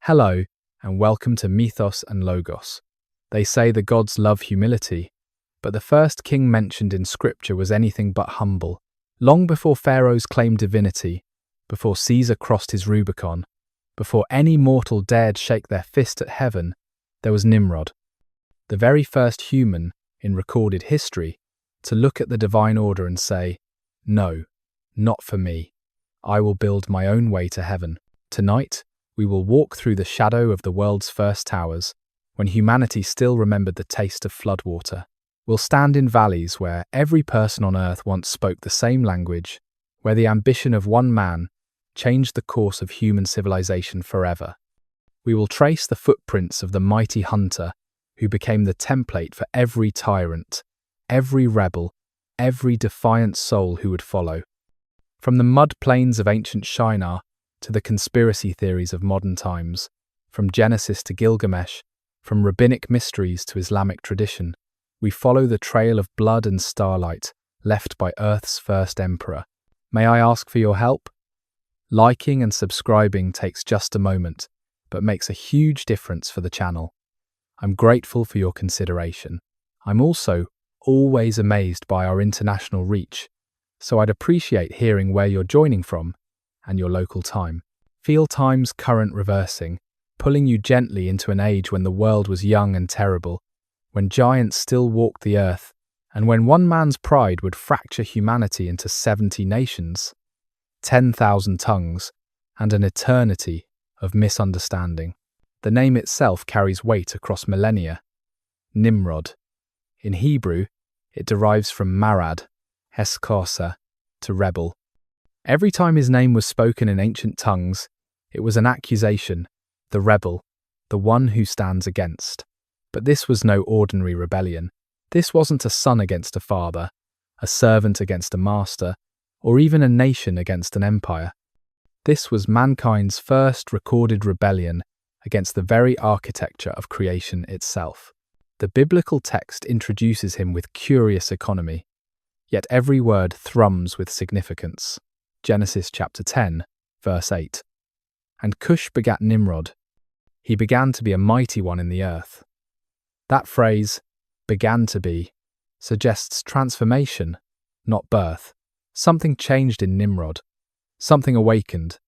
Hello, and welcome to Mythos and Logos. They say the gods love humility, but the first king mentioned in scripture was anything but humble. Long before pharaohs claimed divinity, before Caesar crossed his Rubicon, before any mortal dared shake their fist at heaven, there was Nimrod, the very first human in recorded history to look at the divine order and say, "No, not for me. I will build my own way to heaven." Tonight, we will walk through the shadow of the world's first towers, when humanity still remembered the taste of floodwater. We'll stand in valleys where every person on earth once spoke the same language, where the ambition of one man changed the course of human civilization forever. We will trace the footprints of the mighty hunter who became the template for every tyrant, every rebel, every defiant soul who would follow. From the mud plains of ancient Shinar to the conspiracy theories of modern times, from Genesis to Gilgamesh, from rabbinic mysteries to Islamic tradition, we follow the trail of blood and starlight left by Earth's first emperor. May I ask for your help? Liking and subscribing takes just a moment, but makes a huge difference for the channel. I'm grateful for your consideration. I'm also always amazed by our international reach, so I'd appreciate hearing where you're joining from and your local time. Feel time's current reversing, pulling you gently into an age when the world was young and terrible, when giants still walked the earth, and when one man's pride would fracture humanity into 70 nations, 10,000 tongues, and an eternity of misunderstanding. The name itself carries weight across millennia. Nimrod. In Hebrew, it derives from marad, heskasa, to rebel. Every time his name was spoken in ancient tongues, it was an accusation, the rebel, the one who stands against. But this was no ordinary rebellion. This wasn't a son against a father, a servant against a master, or even a nation against an empire. This was mankind's first recorded rebellion against the very architecture of creation itself. The biblical text introduces him with curious economy, yet every word thrums with significance. Genesis chapter 10, verse 8. And Cush begat Nimrod. He began to be a mighty one in the earth. That phrase, began to be, suggests transformation, not birth. Something changed in Nimrod. Something awakened.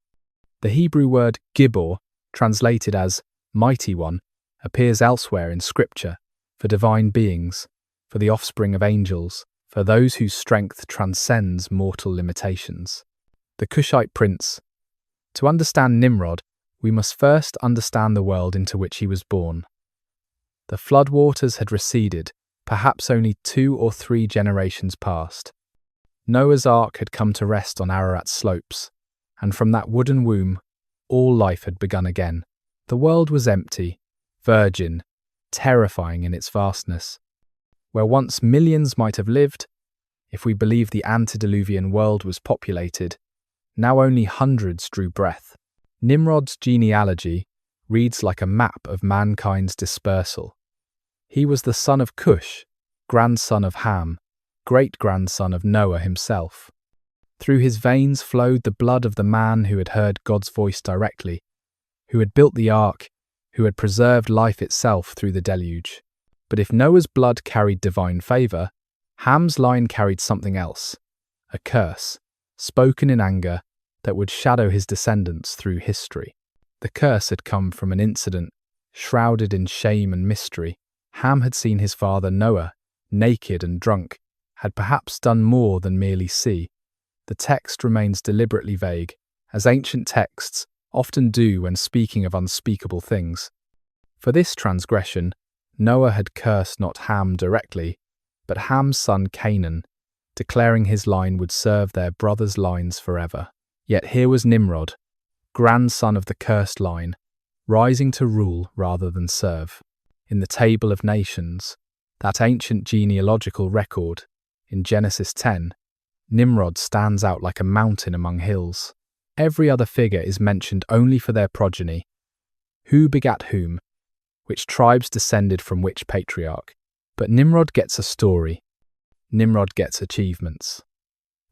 The Hebrew word gibor, translated as mighty one, appears elsewhere in scripture for divine beings, for the offspring of angels, for those whose strength transcends mortal limitations. The Cushite prince. To understand Nimrod, we must first understand the world into which he was born. The floodwaters had receded, perhaps only 2 or 3 generations past. Noah's Ark had come to rest on Ararat's slopes, and from that wooden womb, all life had begun again. The world was empty, virgin, terrifying in its vastness. Where once millions might have lived, if we believe the antediluvian world was populated, now only hundreds drew breath. Nimrod's genealogy reads like a map of mankind's dispersal. He was the son of Cush, grandson of Ham, great-grandson of Noah himself. Through his veins flowed the blood of the man who had heard God's voice directly, who had built the ark, who had preserved life itself through the deluge. But if Noah's blood carried divine favour, Ham's line carried something else, a curse, spoken in anger, that would shadow his descendants through history. The curse had come from an incident shrouded in shame and mystery. Ham had seen his father Noah, naked and drunk, had perhaps done more than merely see. The text remains deliberately vague, as ancient texts often do when speaking of unspeakable things. For this transgression, Noah had cursed not Ham directly, but Ham's son Canaan, declaring his line would serve their brothers' lines forever. Yet here was Nimrod, grandson of the cursed line, rising to rule rather than serve. In the Table of Nations, that ancient genealogical record, in Genesis 10, Nimrod stands out like a mountain among hills. Every other figure is mentioned only for their progeny. Who begat whom? Which tribes descended from which patriarch? But Nimrod gets a story. Nimrod gets achievements.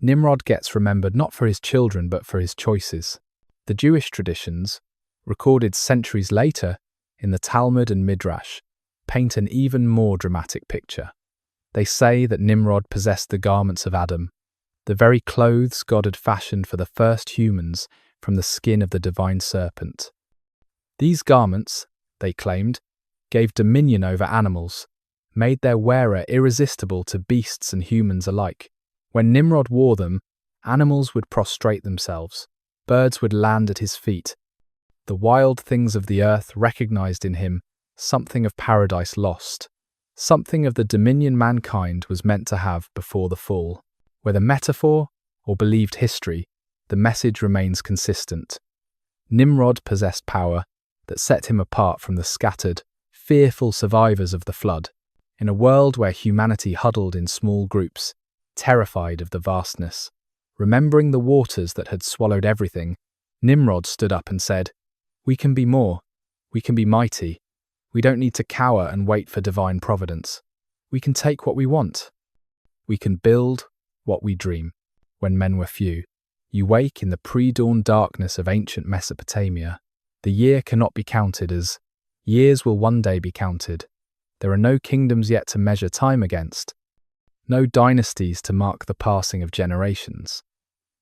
Nimrod gets remembered not for his children but for his choices. The Jewish traditions, recorded centuries later in the Talmud and Midrash, paint an even more dramatic picture. They say that Nimrod possessed the garments of Adam, the very clothes God had fashioned for the first humans from the skin of the divine serpent. These garments, they claimed, gave dominion over animals, made their wearer irresistible to beasts and humans alike. When Nimrod wore them, animals would prostrate themselves, birds would land at his feet. The wild things of the earth recognized in him something of paradise lost, something of the dominion mankind was meant to have before the fall. Whether metaphor or believed history, the message remains consistent. Nimrod possessed power that set him apart from the scattered, fearful survivors of the flood. In a world where humanity huddled in small groups, terrified of the vastness, remembering the waters that had swallowed everything, Nimrod stood up and said, "We can be more. We can be mighty. We don't need to cower and wait for divine providence. We can take what we want. We can build what we dream." When men were few, you wake in the pre-dawn darkness of ancient Mesopotamia. The year cannot be counted as years will one day be counted. There are no kingdoms yet to measure time against, no dynasties to mark the passing of generations.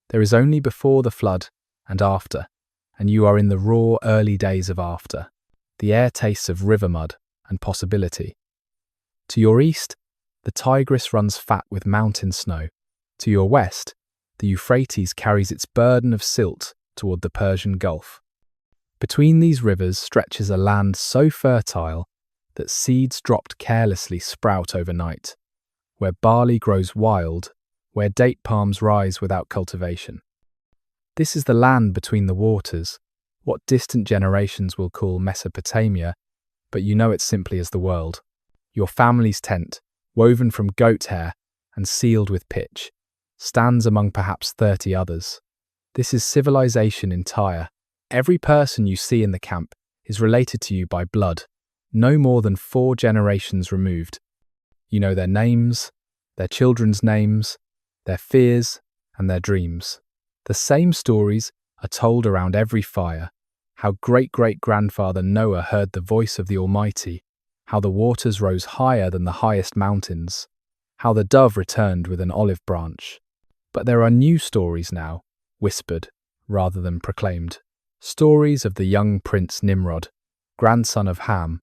There is only before the flood and after, and you are in the raw early days of after. The air tastes of river mud and possibility. To your east, the Tigris runs fat with mountain snow. To your west, the Euphrates carries its burden of silt toward the Persian Gulf. Between these rivers stretches a land so fertile that seeds dropped carelessly sprout overnight, where barley grows wild, where date palms rise without cultivation. This is the land between the waters, what distant generations will call Mesopotamia, but you know it simply as the world. Your family's tent, woven from goat hair and sealed with pitch, stands among perhaps 30 others. This is civilization entire. Every person you see in the camp is related to you by blood, no more than 4 generations removed. You know their names, their children's names, their fears, and their dreams. The same stories are told around every fire, how great-great-grandfather Noah heard the voice of the Almighty, how the waters rose higher than the highest mountains, how the dove returned with an olive branch. But there are new stories now, whispered rather than proclaimed. Stories of the young prince Nimrod, grandson of Ham,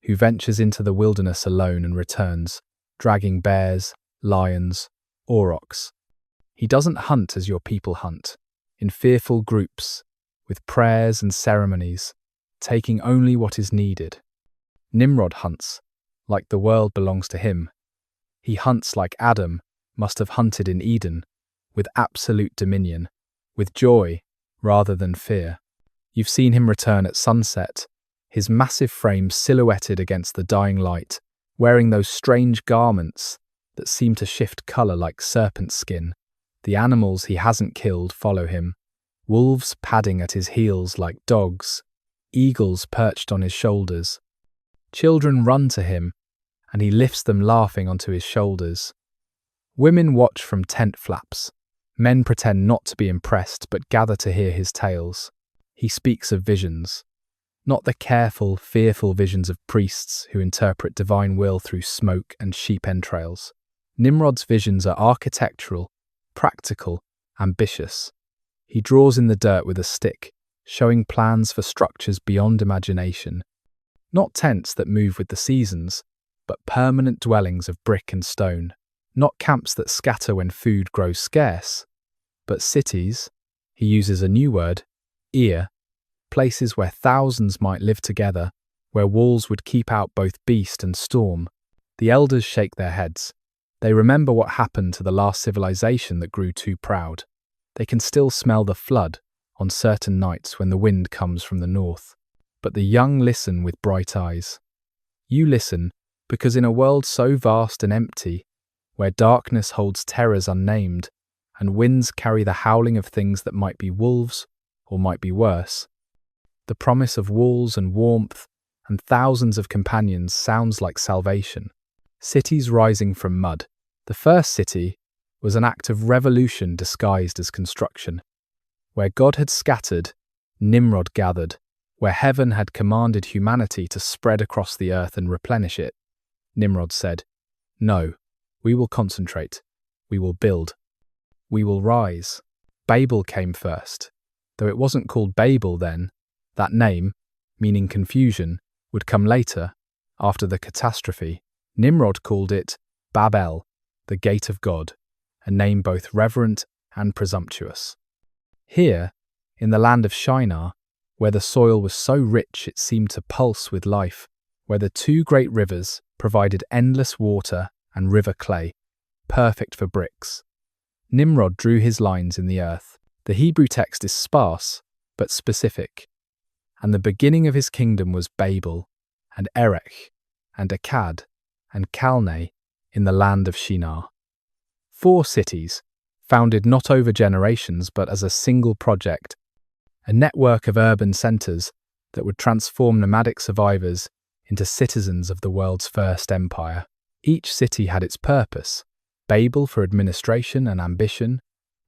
who ventures into the wilderness alone and returns, dragging bears, lions, aurochs. He doesn't hunt as your people hunt, in fearful groups, with prayers and ceremonies, taking only what is needed. Nimrod hunts, like the world belongs to him. He hunts like Adam must have hunted in Eden, with absolute dominion, with joy rather than fear. You've seen him return at sunset, his massive frame silhouetted against the dying light, wearing those strange garments that seem to shift colour like serpent skin. The animals he hasn't killed follow him, wolves padding at his heels like dogs, eagles perched on his shoulders. Children run to him, and he lifts them laughing onto his shoulders. Women watch from tent flaps. Men pretend not to be impressed but gather to hear his tales. He speaks of visions, not the careful, fearful visions of priests who interpret divine will through smoke and sheep entrails. Nimrod's visions are architectural, practical, ambitious. He draws in the dirt with a stick, showing plans for structures beyond imagination. Not tents that move with the seasons, but permanent dwellings of brick and stone. Not camps that scatter when food grows scarce, but cities, he uses a new word, ear, places where thousands might live together, where walls would keep out both beast and storm. The elders shake their heads. They remember what happened to the last civilization that grew too proud. They can still smell the flood on certain nights when the wind comes from the north. But the young listen with bright eyes. You listen because in a world so vast and empty, where darkness holds terrors unnamed, and winds carry the howling of things that might be wolves or might be worse, the promise of walls and warmth and thousands of companions sounds like salvation. Cities rising from mud. The first city was an act of revolution disguised as construction. Where God had scattered, Nimrod gathered, where heaven had commanded humanity to spread across the earth and replenish it. Nimrod said, "No, we will concentrate. We will build. We will rise." Babel came first. Though it wasn't called Babel then, that name, meaning confusion, would come later, after the catastrophe. Nimrod called it Babel, the gate of God, a name both reverent and presumptuous. Here, in the land of Shinar, where the soil was so rich it seemed to pulse with life, where the two great rivers provided endless water and river clay, perfect for bricks, Nimrod drew his lines in the earth. The Hebrew text is sparse, but specific. And the beginning of his kingdom was Babel, and Erech, and Akkad, and Calneh in the land of Shinar. 4 cities, founded not over generations but as a single project, a network of urban centres that would transform nomadic survivors into citizens of the world's first empire. Each city had its purpose: Babel for administration and ambition,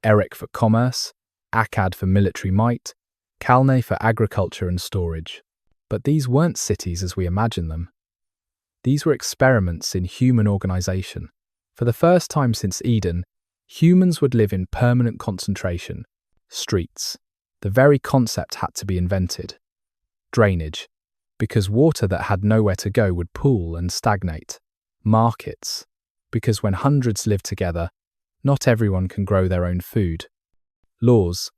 Erech for commerce, Akkad for military might, Calneh for agriculture and storage. But these weren't cities as we imagine them. These were experiments in human organisation. For the first time since Eden, humans would live in permanent concentration. Streets. The very concept had to be invented. Drainage, because water that had nowhere to go would pool and stagnate. Markets, because when hundreds live together, not everyone can grow their own food. Laws,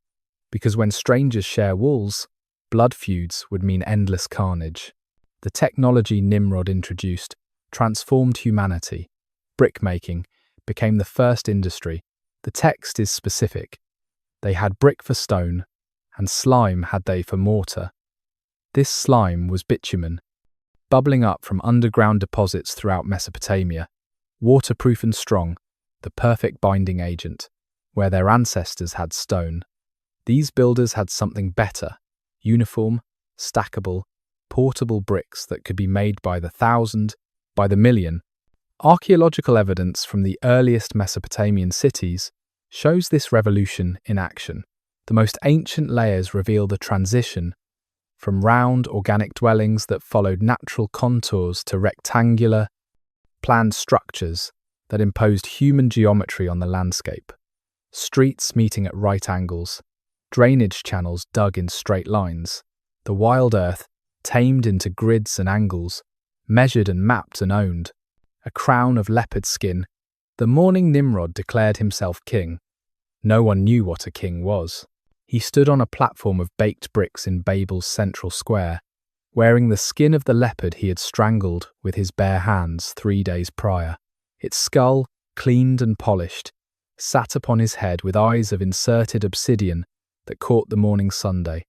because when strangers share walls, blood feuds would mean endless carnage. The technology Nimrod introduced transformed humanity. Brickmaking became the first industry. The text is specific. They had brick for stone, and slime had they for mortar. This slime was bitumen, bubbling up from underground deposits throughout Mesopotamia, waterproof and strong, the perfect binding agent, where their ancestors had stone. These builders had something better: uniform, stackable, portable bricks that could be made by the thousand, by the million. Archaeological evidence from the earliest Mesopotamian cities shows this revolution in action. The most ancient layers reveal the transition from round organic dwellings that followed natural contours to rectangular, planned structures that imposed human geometry on the landscape. Streets meeting at right angles, drainage channels dug in straight lines, the wild earth tamed into grids and angles, measured and mapped and owned. A crown of leopard skin. The morning Nimrod declared himself king. No one knew what a king was. He stood on a platform of baked bricks in Babel's central square, wearing the skin of the leopard he had strangled with his bare hands 3 days prior. Its skull, cleaned and polished, sat upon his head with eyes of inserted obsidian that caught the morning sunday.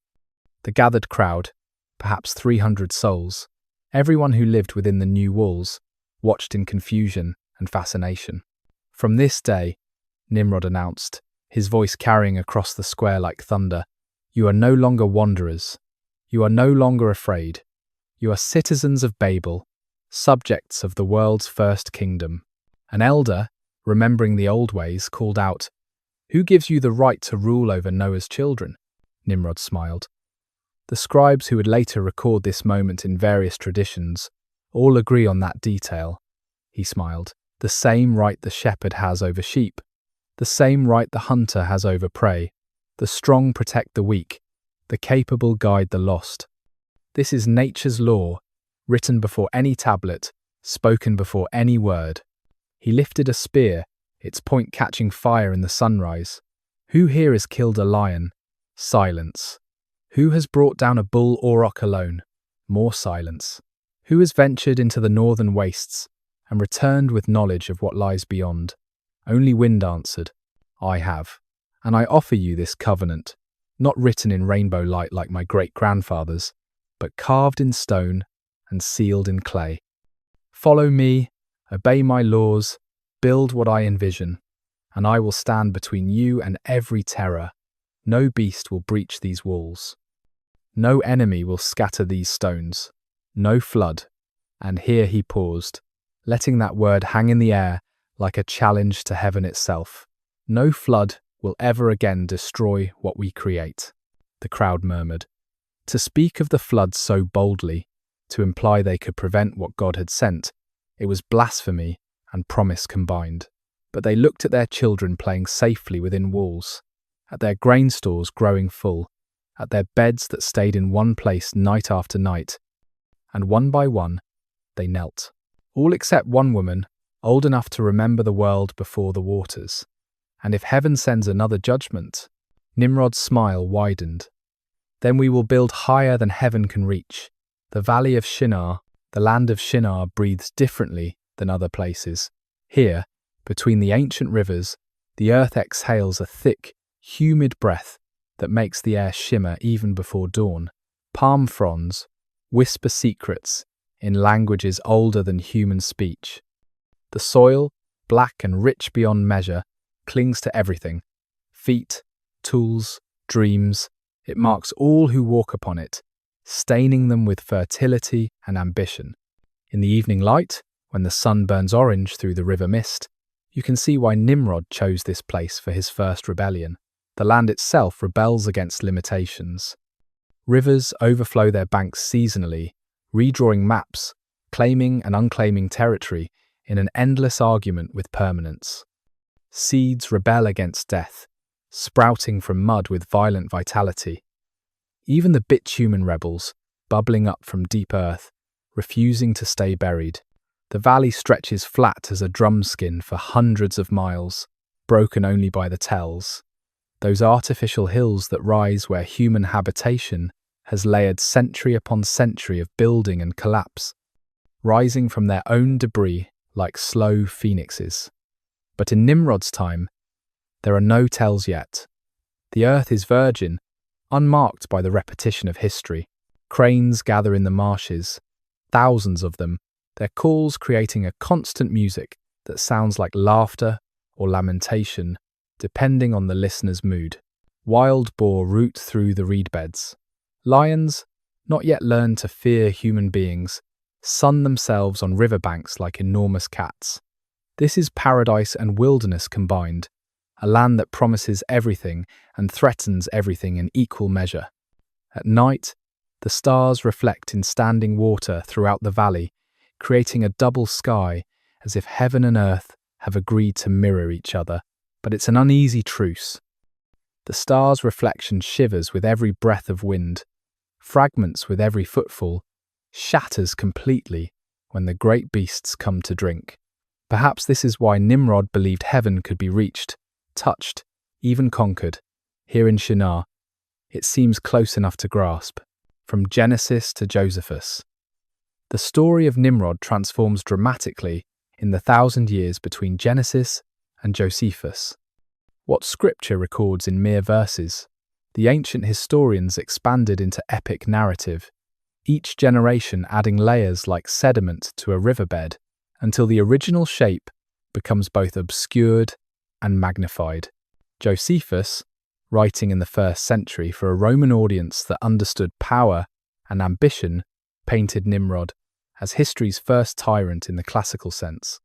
The gathered crowd, perhaps 300 souls, everyone who lived within the new walls, watched in confusion and fascination. From this day, Nimrod announced, his voice carrying across the square like thunder, you are no longer wanderers. You are no longer afraid. You are citizens of Babel, subjects of the world's first kingdom. An elder, remembering the old ways, called out, "Who gives you the right to rule over Noah's children?" Nimrod smiled. The scribes who would later record this moment in various traditions all agree on that detail. He smiled. The same right the shepherd has over sheep. The same right the hunter has over prey. The strong protect the weak. The capable guide the lost. This is nature's law, written before any tablet, spoken before any word. He lifted a spear, its point catching fire in the sunrise. Who here has killed a lion? Silence. Who has brought down a bull auroch alone? More silence. Who has ventured into the northern wastes and returned with knowledge of what lies beyond? Only wind answered, I have, and I offer you this covenant, not written in rainbow light like my great-grandfathers, but carved in stone and sealed in clay. Follow me, obey my laws, build what I envision, and I will stand between you and every terror. No beast will breach these walls. No enemy will scatter these stones. No flood. And here he paused, letting that word hang in the air like a challenge to heaven itself. No flood will ever again destroy what we create. The crowd murmured, To speak of the flood so boldly, to imply they could prevent what God had sent, it was blasphemy and promise combined. But they looked at their children playing safely within walls, at their grain stores growing full, at their beds that stayed in one place night after night, and one by one, they knelt. All except one woman, old enough to remember the world before the waters. And if heaven sends another judgment, Nimrod's smile widened. Then we will build higher than heaven can reach. The valley of Shinar, the land of Shinar, breathes differently than other places. Here, between the ancient rivers, the earth exhales a thick, humid breath that makes the air shimmer even before dawn. Palm fronds whisper secrets in languages older than human speech. The soil, black and rich beyond measure, clings to everything. Feet, tools, dreams. It marks all who walk upon it, staining them with fertility and ambition. In the evening light, when the sun burns orange through the river mist, you can see why Nimrod chose this place for his first rebellion. The land itself rebels against limitations. Rivers overflow their banks seasonally, redrawing maps, claiming and unclaiming territory in an endless argument with permanence. Seeds rebel against death, sprouting from mud with violent vitality. Even the bitumen rebels, bubbling up from deep earth, refusing to stay buried. The valley stretches flat as a drum skin for hundreds of miles, broken only by the tells. Those artificial hills that rise where human habitation has layered century upon century of building and collapse, rising from their own debris like slow phoenixes. But in Nimrod's time, there are no tells yet. The earth is virgin, unmarked by the repetition of history. Cranes gather in the marshes, thousands of them, their calls creating a constant music that sounds like laughter or lamentation, depending on the listener's mood. Wild boar root through the reed beds. Lions, not yet learned to fear human beings, sun themselves on riverbanks like enormous cats. This is paradise and wilderness combined, a land that promises everything and threatens everything in equal measure. At night, the stars reflect in standing water throughout the valley, creating a double sky as if heaven and earth have agreed to mirror each other. But it's an uneasy truce. The stars' reflection shivers with every breath of wind, fragments with every footfall, shatters completely when the great beasts come to drink. Perhaps this is why Nimrod believed heaven could be reached, touched, even conquered. Here in Shinar, it seems close enough to grasp. From Genesis to Josephus. The story of Nimrod transforms dramatically in the 1,000 years between Genesis and Josephus. What scripture records in mere verses, the ancient historians expanded into epic narrative, each generation adding layers like sediment to a riverbed until the original shape becomes both obscured and magnified. Josephus, writing in the 1st century for a Roman audience that understood power and ambition, painted Nimrod as history's first tyrant in the classical sense.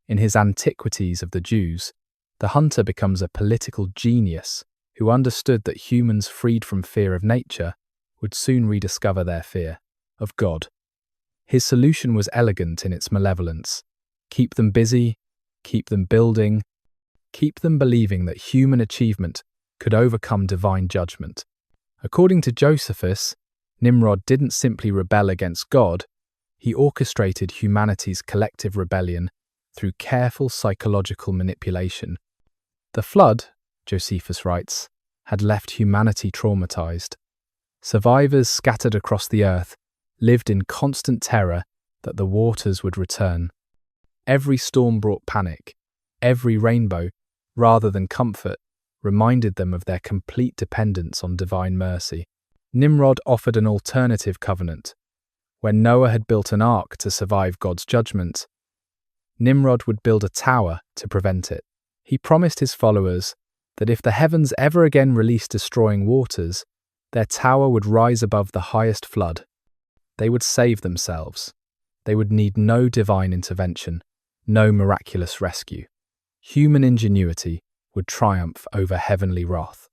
In his Antiquities of the Jews, the hunter becomes a political genius who understood that humans freed from fear of nature would soon rediscover their fear of God. His solution was elegant in its malevolence. Keep them busy, keep them building, keep them believing that human achievement could overcome divine judgment. According to Josephus, Nimrod didn't simply rebel against God, he orchestrated humanity's collective rebellion through careful psychological manipulation. The flood, Josephus writes, had left humanity traumatized. Survivors scattered across the earth lived in constant terror that the waters would return. Every storm brought panic. Every rainbow, rather than comfort, reminded them of their complete dependence on divine mercy. Nimrod offered an alternative covenant. When Noah had built an ark to survive God's judgment, Nimrod would build a tower to prevent it. He promised his followers that if the heavens ever again released destroying waters, their tower would rise above the highest flood. They would save themselves. They would need no divine intervention, no miraculous rescue. Human ingenuity would triumph over heavenly wrath.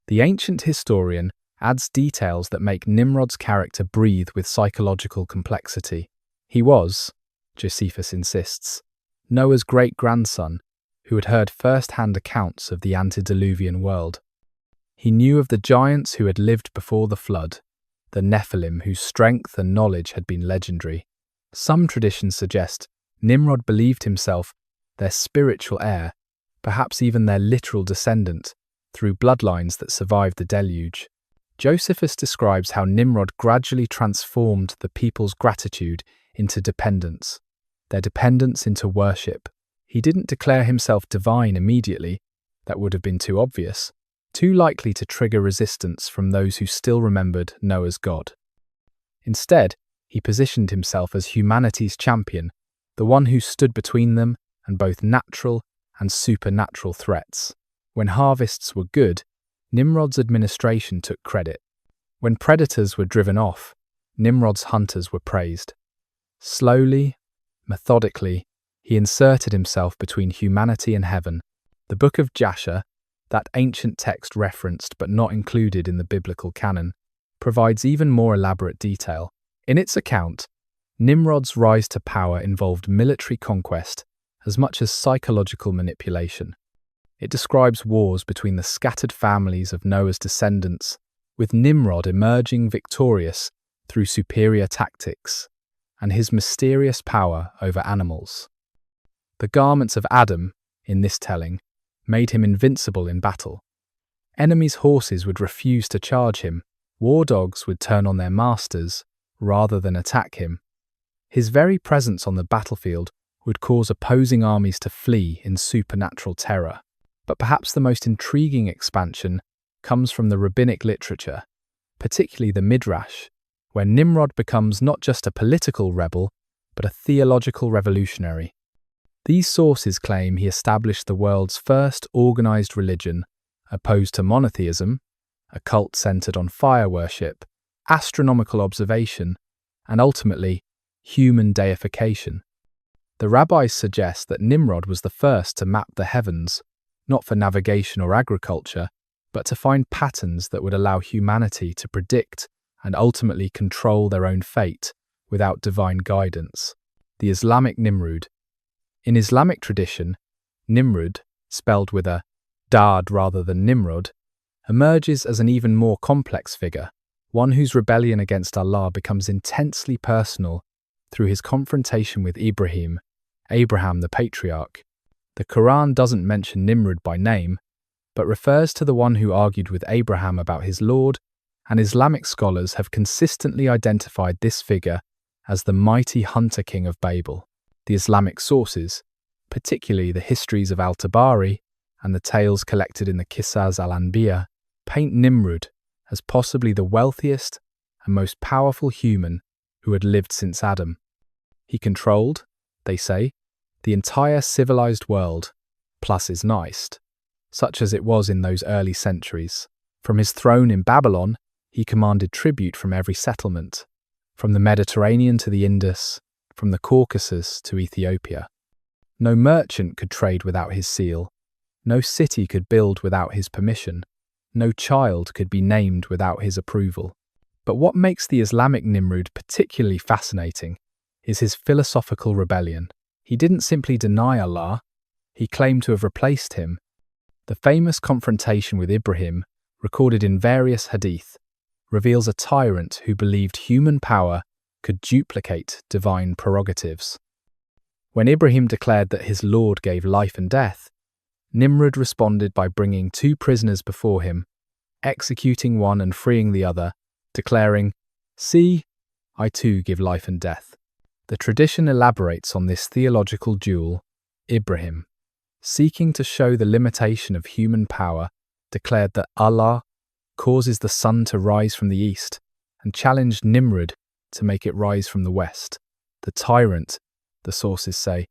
The ancient historian adds details that make Nimrod's character breathe with psychological complexity. He was, Josephus insists, Noah's great-grandson who had heard first-hand accounts of the antediluvian world. He knew of the giants who had lived before the flood, the Nephilim whose strength and knowledge had been legendary. Some traditions suggest Nimrod believed himself their spiritual heir, perhaps even their literal descendant, through bloodlines that survived the deluge. Josephus describes how Nimrod gradually transformed the people's gratitude into dependence, their dependence into worship. He didn't declare himself divine immediately, that would have been too obvious, too likely to trigger resistance from those who still remembered Noah's God. Instead, he positioned himself as humanity's champion, the one who stood between them and both natural and supernatural threats. When harvests were good, Nimrod's administration took credit. When predators were driven off, Nimrod's hunters were praised. Slowly, methodically, he inserted himself between humanity and heaven. The Book of Jasher, that ancient text referenced but not included in the biblical canon, provides even more elaborate detail. In its account, Nimrod's rise to power involved military conquest as much as psychological manipulation. It describes wars between the scattered families of Noah's descendants, with Nimrod emerging victorious through superior tactics and his mysterious power over animals. The garments of Adam, in this telling, made him invincible in battle. Enemies' horses would refuse to charge him, war dogs would turn on their masters rather than attack him. His very presence on the battlefield would cause opposing armies to flee in supernatural terror. But perhaps the most intriguing expansion comes from the rabbinic literature, particularly the Midrash, where Nimrod becomes not just a political rebel, but a theological revolutionary. These sources claim he established the world's first organized religion, opposed to monotheism, a cult centered on fire worship, astronomical observation, and ultimately, human deification. The rabbis suggest that Nimrod was the first to map the heavens, not for navigation or agriculture, but to find patterns that would allow humanity to predict and ultimately control their own fate without divine guidance. The Islamic Nimrod. In Islamic tradition, Nimrod, spelled with a dad rather than Nimrod, emerges as an even more complex figure, one whose rebellion against Allah becomes intensely personal through his confrontation with Abraham the patriarch. The Quran doesn't mention Nimrod by name, but refers to the one who argued with Abraham about his Lord, and Islamic scholars have consistently identified this figure as the mighty hunter king of Babel. The Islamic sources, particularly the histories of al-Tabari and the tales collected in the Qisas al-Anbiya, paint Nimrod as possibly the wealthiest and most powerful human who had lived since Adam. He controlled, they say, the entire civilized world, plus his neist, such as it was in those early centuries. From his throne in Babylon, he commanded tribute from every settlement, from the Mediterranean to the Indus, from the Caucasus to Ethiopia. No merchant could trade without his seal, no city could build without his permission, no child could be named without his approval. But what makes the Islamic Nimrod particularly fascinating is his philosophical rebellion. He didn't simply deny Allah, he claimed to have replaced him. The famous confrontation with Ibrahim, recorded in various hadith, reveals a tyrant who believed human power could duplicate divine prerogatives. When Ibrahim declared that his Lord gave life and death, Nimrod responded by bringing two prisoners before him, executing one and freeing the other, declaring, "See, I too give life and death." The tradition elaborates on this theological duel. Ibrahim, seeking to show the limitation of human power, declared that Allah causes the sun to rise from the east and challenged Nimrod to make it rise from the west. The tyrant, the sources say,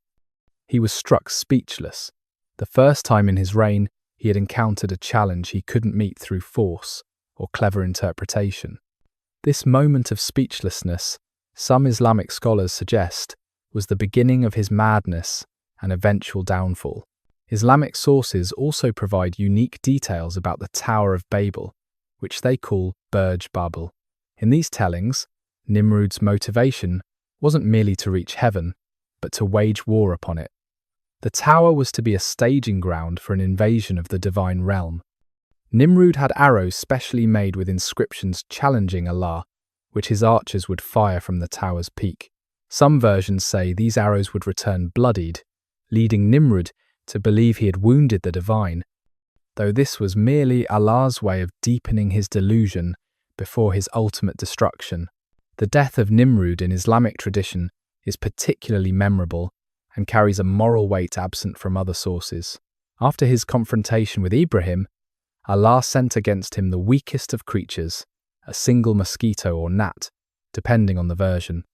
he was struck speechless. The first time in his reign, he had encountered a challenge he couldn't meet through force or clever interpretation. This moment of speechlessness, some Islamic scholars suggest, was the beginning of his madness and eventual downfall. Islamic sources also provide unique details about the Tower of Babel, which they call Burj Babel. In these tellings, Nimrod's motivation wasn't merely to reach heaven, but to wage war upon it. The tower was to be a staging ground for an invasion of the divine realm. Nimrod had arrows specially made with inscriptions challenging Allah, which his archers would fire from the tower's peak. Some versions say these arrows would return bloodied, leading Nimrod to believe he had wounded the divine, though this was merely Allah's way of deepening his delusion before his ultimate destruction. The death of Nimrod in Islamic tradition is particularly memorable and carries a moral weight absent from other sources. After his confrontation with Ibrahim, Allah sent against him the weakest of creatures, a single mosquito or gnat, depending on the version.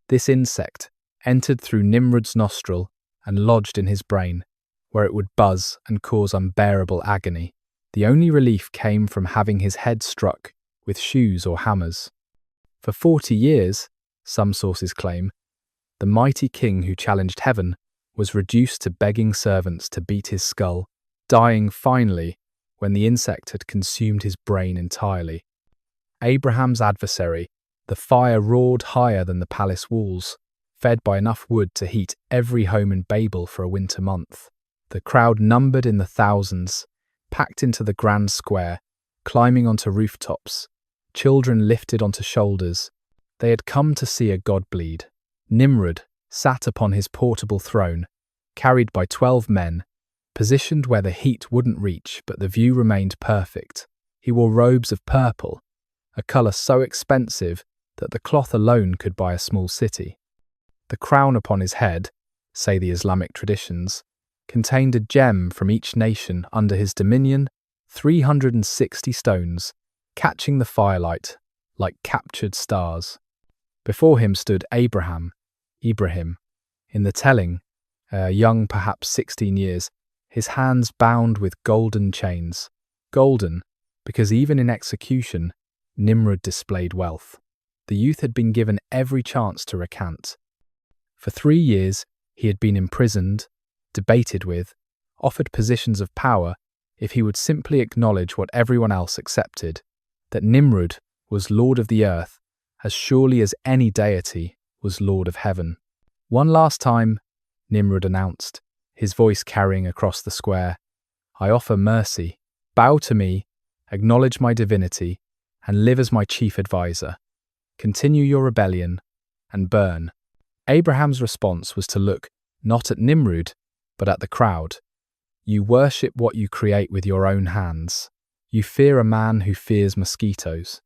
This insect entered through Nimrod's nostril and lodged in his brain, where it would buzz and cause unbearable agony. The only relief came from having his head struck with shoes or hammers. For 40 years, some sources claim, the mighty king who challenged heaven was reduced to begging servants to beat his skull, dying finally when the insect had consumed his brain entirely. Abraham's adversary, the fire roared higher than the palace walls, fed by enough wood to heat every home in Babel for a winter month. The crowd numbered in the thousands, packed into the grand square, climbing onto rooftops, children lifted onto shoulders. They had come to see a god bleed. Nimrod sat upon his portable throne, carried by 12 men, positioned where the heat wouldn't reach but the view remained perfect. He wore robes of purple, a colour so expensive that the cloth alone could buy a small city. The crown upon his head, say the Islamic traditions, contained a gem from each nation under his dominion, 360 stones, catching the firelight like captured stars. Before him stood Ibrahim. In the telling, young perhaps 16 years, his hands bound with golden chains. Golden, because even in execution, Nimrod displayed wealth. The youth had been given every chance to recant. For 3 years, he had been imprisoned, debated with, offered positions of power if he would simply acknowledge what everyone else accepted, that Nimrod was lord of the earth as surely as any deity was lord of heaven. One last time, Nimrod announced, his voice carrying across the square, I offer mercy, bow to me, acknowledge my divinity, and live as my chief advisor. Continue your rebellion, and burn. Abraham's response was to look not at Nimrod, but at the crowd. You worship what you create with your own hands. You fear a man who fears mosquitoes.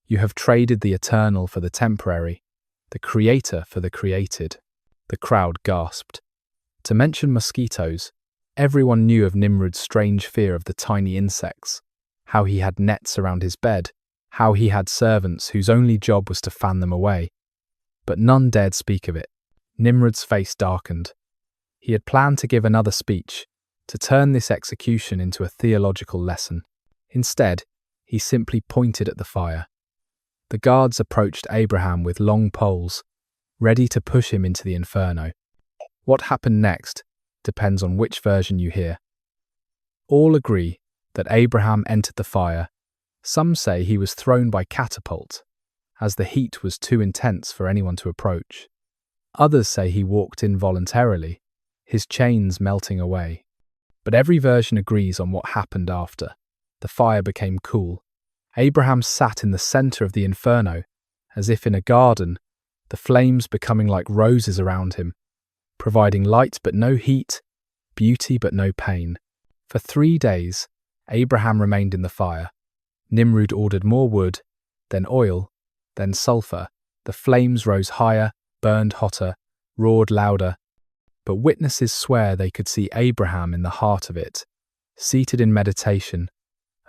You have traded the eternal for the temporary, the creator for the created. The crowd gasped. To mention mosquitoes, everyone knew of Nimrod's strange fear of the tiny insects, how he had nets around his bed, how he had servants whose only job was to fan them away. But none dared speak of it. Nimrod's face darkened. He had planned to give another speech, to turn this execution into a theological lesson. Instead, he simply pointed at the fire. The guards approached Abraham with long poles, ready to push him into the inferno. What happened next depends on which version you hear. All agree that Abraham entered the fire. Some say he was thrown by catapult, as the heat was too intense for anyone to approach. Others say he walked in voluntarily, his chains melting away. But every version agrees on what happened after. The fire became cool. Abraham sat in the center of the inferno, as if in a garden, the flames becoming like roses around him, providing light but no heat, beauty but no pain. For 3 days, Abraham remained in the fire. Nimrod ordered more wood, then oil, then sulfur. The flames rose higher, burned hotter, roared louder. But witnesses swear they could see Abraham in the heart of it, seated in meditation,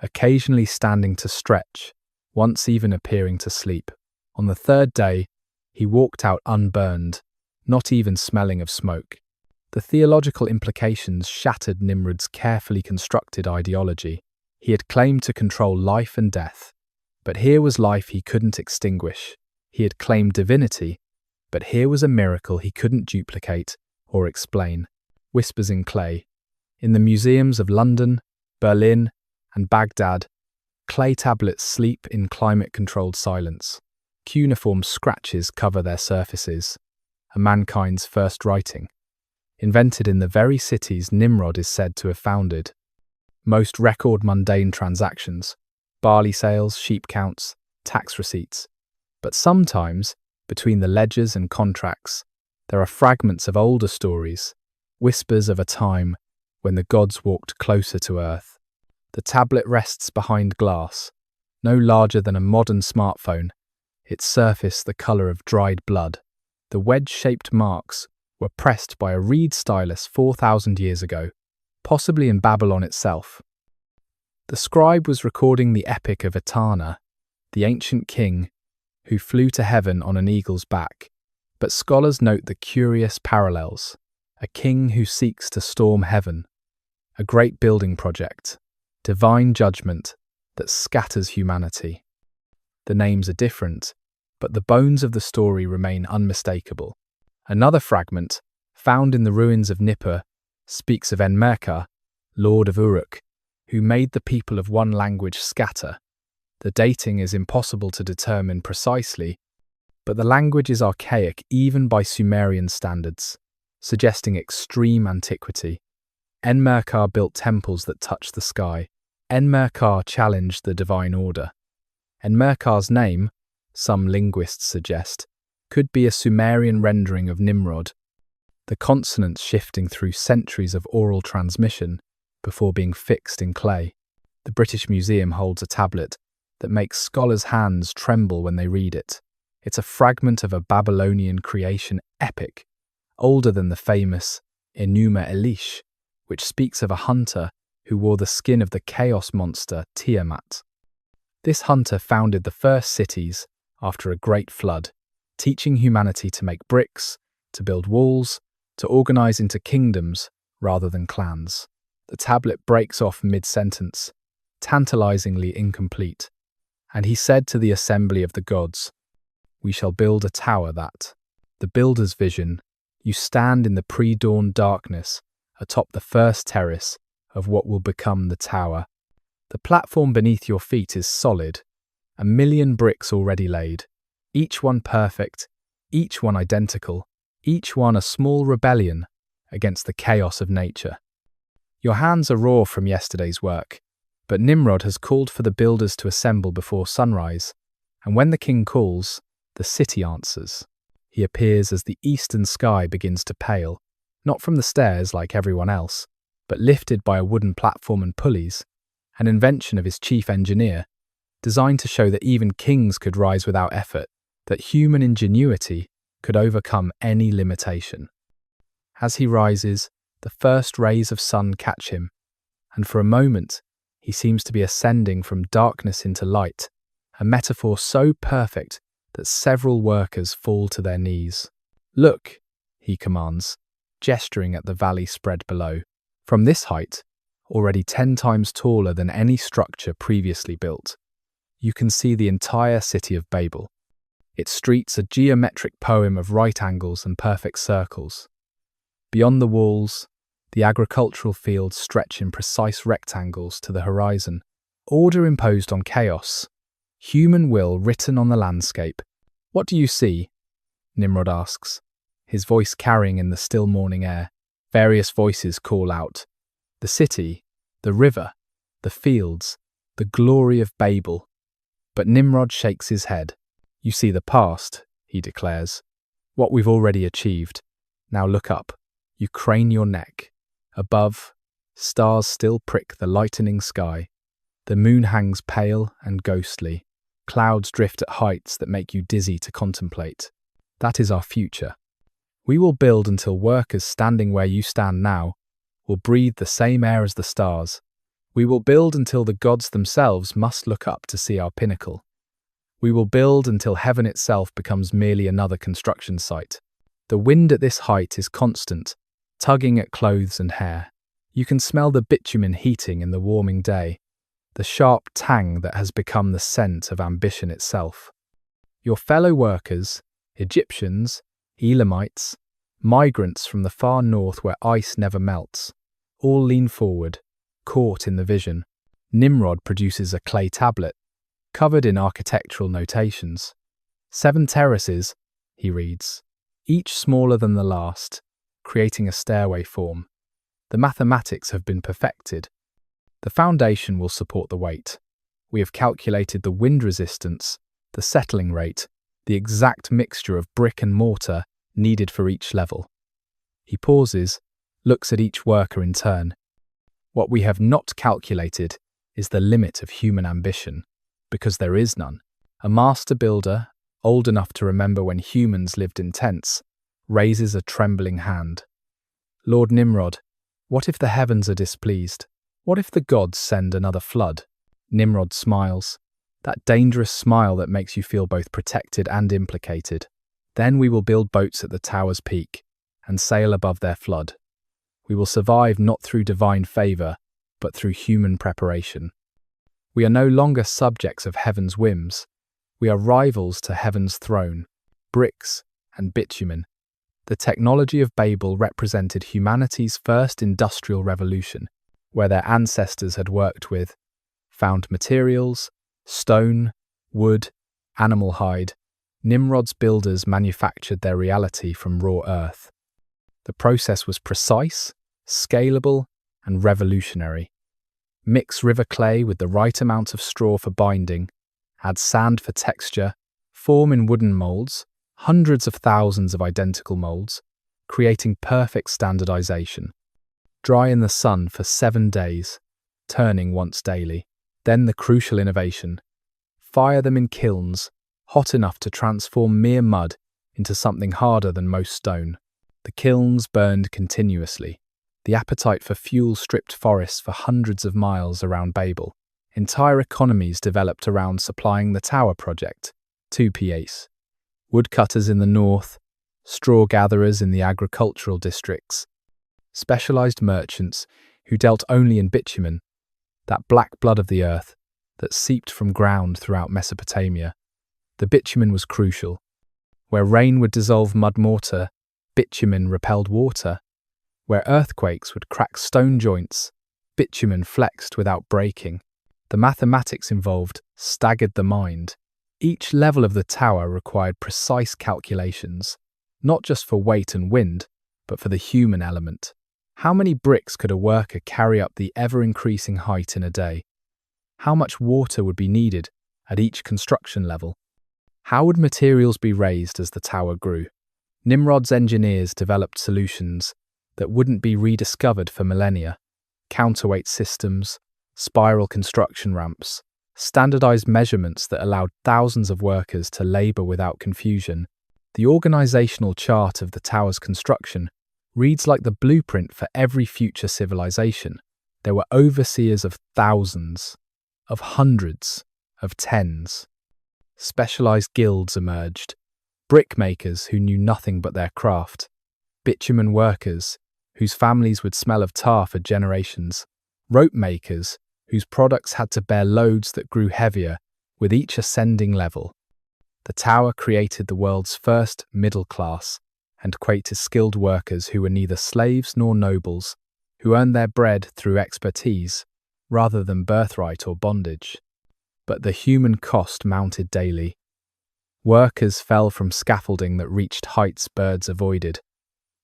occasionally standing to stretch, once even appearing to sleep. On the 3rd day, he walked out unburned, not even smelling of smoke. The theological implications shattered Nimrod's carefully constructed ideology. He had claimed to control life and death, but here was life he couldn't extinguish. He had claimed divinity, but here was a miracle he couldn't duplicate or explain. Whispers in clay. In the museums of London, Berlin, and Baghdad, Clay tablets sleep in climate-controlled silence. Cuneiform scratches cover their surfaces, a mankind's first writing, invented in the very cities Nimrod is said to have founded. Most record mundane transactions, barley sales, sheep counts, tax receipts. But sometimes, between the ledgers and contracts, there are fragments of older stories, whispers of a time when the gods walked closer to earth. The tablet rests behind glass, no larger than a modern smartphone, its surface the colour of dried blood. The wedge-shaped marks were pressed by a reed stylus 4,000 years ago, possibly in Babylon itself. The scribe was recording the epic of Etana, the ancient king who flew to heaven on an eagle's back. But scholars note the curious parallels: a king who seeks to storm heaven, a great building project, divine judgment that scatters humanity. The names are different, but the bones of the story remain unmistakable. Another fragment, found in the ruins of Nippur, speaks of Enmerkar, lord of Uruk, who made the people of one language scatter. The dating is impossible to determine precisely, but the language is archaic even by Sumerian standards, suggesting extreme antiquity. Enmerkar built temples that touched the sky. Enmerkar challenged the divine order. Enmerkar's name, some linguists suggest, could be a Sumerian rendering of Nimrod, the consonants shifting through centuries of oral transmission before being fixed in clay. The British Museum holds a tablet that makes scholars' hands tremble when they read it. It's a fragment of a Babylonian creation epic, older than the famous Enuma Elish, which speaks of a hunter who wore the skin of the chaos monster Tiamat. This hunter founded the first cities after a great flood, teaching humanity to make bricks, to build walls, to organize into kingdoms rather than clans. The tablet breaks off mid-sentence, tantalizingly incomplete, and he said to the assembly of the gods, "We shall build a tower that." The builder's vision: you stand in the pre-dawn darkness atop the first terrace of what will become the tower. The platform beneath your feet is solid, 1,000,000 bricks already laid, each one perfect, each one identical, each one a small rebellion against the chaos of nature. Your hands are raw from yesterday's work, but Nimrod has called for the builders to assemble before sunrise, and when the king calls, the city answers. He appears as the eastern sky begins to pale, not from the stairs like everyone else, but lifted by a wooden platform and pulleys, an invention of his chief engineer, designed to show that even kings could rise without effort, that human ingenuity could overcome any limitation. As he rises, the first rays of sun catch him, and for a moment, he seems to be ascending from darkness into light, a metaphor so perfect that several workers fall to their knees. "Look," he commands, gesturing at the valley spread below. From this height, already 10 times taller than any structure previously built, you can see the entire city of Babel. Its streets a geometric poem of right angles and perfect circles. Beyond the walls, the agricultural fields stretch in precise rectangles to the horizon, order imposed on chaos, human will written on the landscape. "What do you see?" Nimrod asks, his voice carrying in the still morning air. Various voices call out, "The city, the river, the fields, the glory of Babel." But Nimrod shakes his head. "You see the past," he declares, "what we've already achieved. Now look up." You crane your neck. Above, stars still prick the lightening sky. The moon hangs pale and ghostly. Clouds drift at heights that make you dizzy to contemplate. That is our future. We will build until workers standing where you stand now will breathe the same air as the stars. We will build until the gods themselves must look up to see our pinnacle. We will build until heaven itself becomes merely another construction site. The wind at this height is constant, tugging at clothes and hair. You can smell the bitumen heating in the warming day, the sharp tang that has become the scent of ambition itself. Your fellow workers, Egyptians, Elamites, migrants from the far north where ice never melts, all lean forward, caught in the vision. Nimrod produces a clay tablet, covered in architectural notations. 7 terraces, he reads, each smaller than the last, creating a stairway form. The mathematics have been perfected. The foundation will support the weight. We have calculated the wind resistance, the settling rate, the exact mixture of brick and mortar needed for each level. He pauses, looks at each worker in turn. What we have not calculated is the limit of human ambition, because there is none. A master builder, old enough to remember when humans lived in tents, raises a trembling hand. Lord Nimrod, what if the heavens are displeased? What if the gods send another flood? Nimrod smiles, that dangerous smile that makes you feel both protected and implicated. Then we will build boats at the tower's peak and sail above their flood. We will survive not through divine favor, but through human preparation. We are no longer subjects of heaven's whims. We are rivals to heaven's throne, bricks and bitumen. The technology of Babel represented humanity's first industrial revolution, where their ancestors had worked with, found materials, stone, wood, animal hide. Nimrod's builders manufactured their reality from raw earth. The process was precise, scalable, and revolutionary. Mix river clay with the right amount of straw for binding, add sand for texture, form in wooden molds, hundreds of thousands of identical molds, creating perfect standardization. Dry in the sun for 7 days, turning once daily. Then the crucial innovation. Fire them in kilns, hot enough to transform mere mud into something harder than most stone. The kilns burned continuously. The appetite for fuel stripped forests for hundreds of miles around Babel. Entire economies developed around supplying the tower project. 2 PAs. Woodcutters in the north, straw gatherers in the agricultural districts, specialized merchants who dealt only in bitumen, that black blood of the earth that seeped from ground throughout Mesopotamia. The bitumen was crucial. Where rain would dissolve mud mortar, bitumen repelled water. Where earthquakes would crack stone joints, bitumen flexed without breaking. The mathematics involved staggered the mind. Each level of the tower required precise calculations, not just for weight and wind, but for the human element. How many bricks could a worker carry up the ever-increasing height in a day? How much water would be needed at each construction level? How would materials be raised as the tower grew? Nimrod's engineers developed solutions that wouldn't be rediscovered for millennia. Counterweight systems, spiral construction ramps, standardized measurements that allowed thousands of workers to labor without confusion. The organizational chart of the tower's construction reads like the blueprint for every future civilization. There were overseers of thousands, of hundreds, of tens. Specialized guilds emerged, brickmakers who knew nothing but their craft, bitumen workers whose families would smell of tar for generations, rope makers whose products had to bear loads that grew heavier with each ascending level. The tower created the world's first middle class and created skilled workers who were neither slaves nor nobles, who earned their bread through expertise rather than birthright or bondage. But the human cost mounted daily. Workers fell from scaffolding that reached heights birds avoided.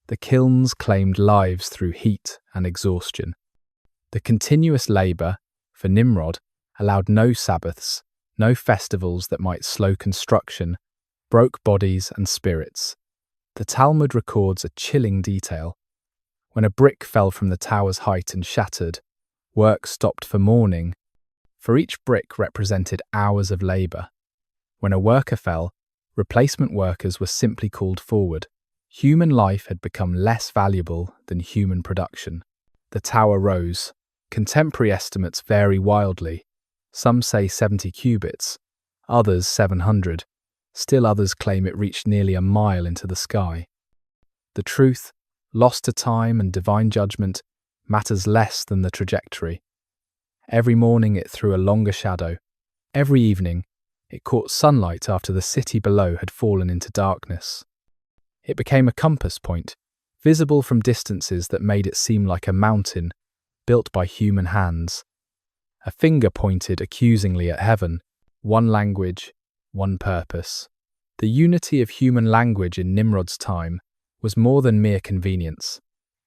The kilns claimed lives through heat and exhaustion. The continuous labor, for Nimrod, allowed no Sabbaths, no festivals that might slow construction, broke bodies and spirits. The Talmud records a chilling detail. When a brick fell from the tower's height and shattered, work stopped for mourning. For each brick represented hours of labor. When a worker fell, replacement workers were simply called forward. Human life had become less valuable than human production. The tower rose. Contemporary estimates vary wildly. Some say 70 cubits, others 700. Still others claim it reached nearly a mile into the sky. The truth, lost to time and divine judgment, matters less than the trajectory. Every morning it threw a longer shadow. Every evening, it caught sunlight after the city below had fallen into darkness. It became a compass point, visible from distances that made it seem like a mountain built by human hands. A finger pointed accusingly at heaven. One language, one purpose. The unity of human language in Nimrod's time was more than mere convenience.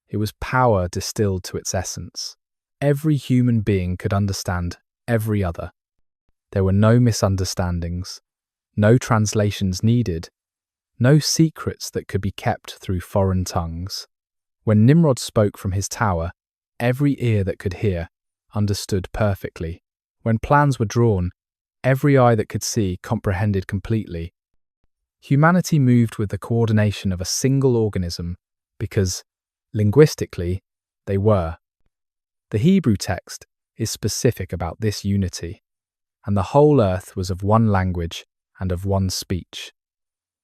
It was power distilled to its essence. Every human being could understand every other. There were no misunderstandings, no translations needed, no secrets that could be kept through foreign tongues. When Nimrod spoke from his tower, every ear that could hear understood perfectly. When plans were drawn, every eye that could see comprehended completely. Humanity moved with the coordination of a single organism because, linguistically, they were. The Hebrew text is specific about this unity, and the whole earth was of one language and of one speech.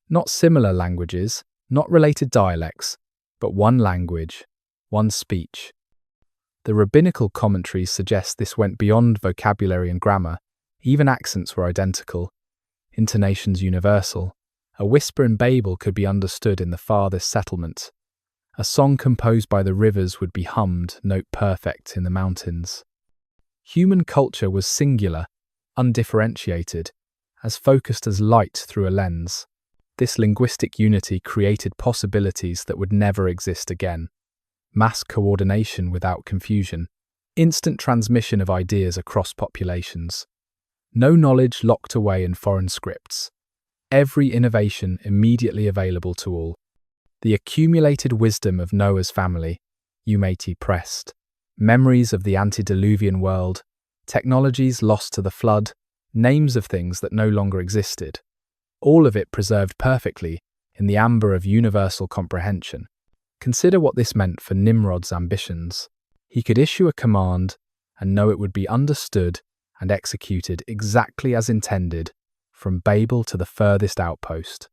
Not similar languages, not related dialects, but one language, one speech. The rabbinical commentaries suggest this went beyond vocabulary and grammar. Even accents were identical, intonations universal. A whisper in Babel could be understood in the farthest settlement. A song composed by the rivers would be hummed, note perfect, in the mountains. Human culture was singular, undifferentiated, as focused as light through a lens. This linguistic unity created possibilities that would never exist again. Mass coordination without confusion, instant transmission of ideas across populations. No knowledge locked away in foreign scripts. Every innovation immediately available to all. The accumulated wisdom of Noah's family, Umati pressed. Memories of the antediluvian world, technologies lost to the flood, names of things that no longer existed. All of it preserved perfectly in the amber of universal comprehension. Consider what this meant for Nimrod's ambitions. He could issue a command and know it would be understood and executed exactly as intended, from Babel to the furthest outpost.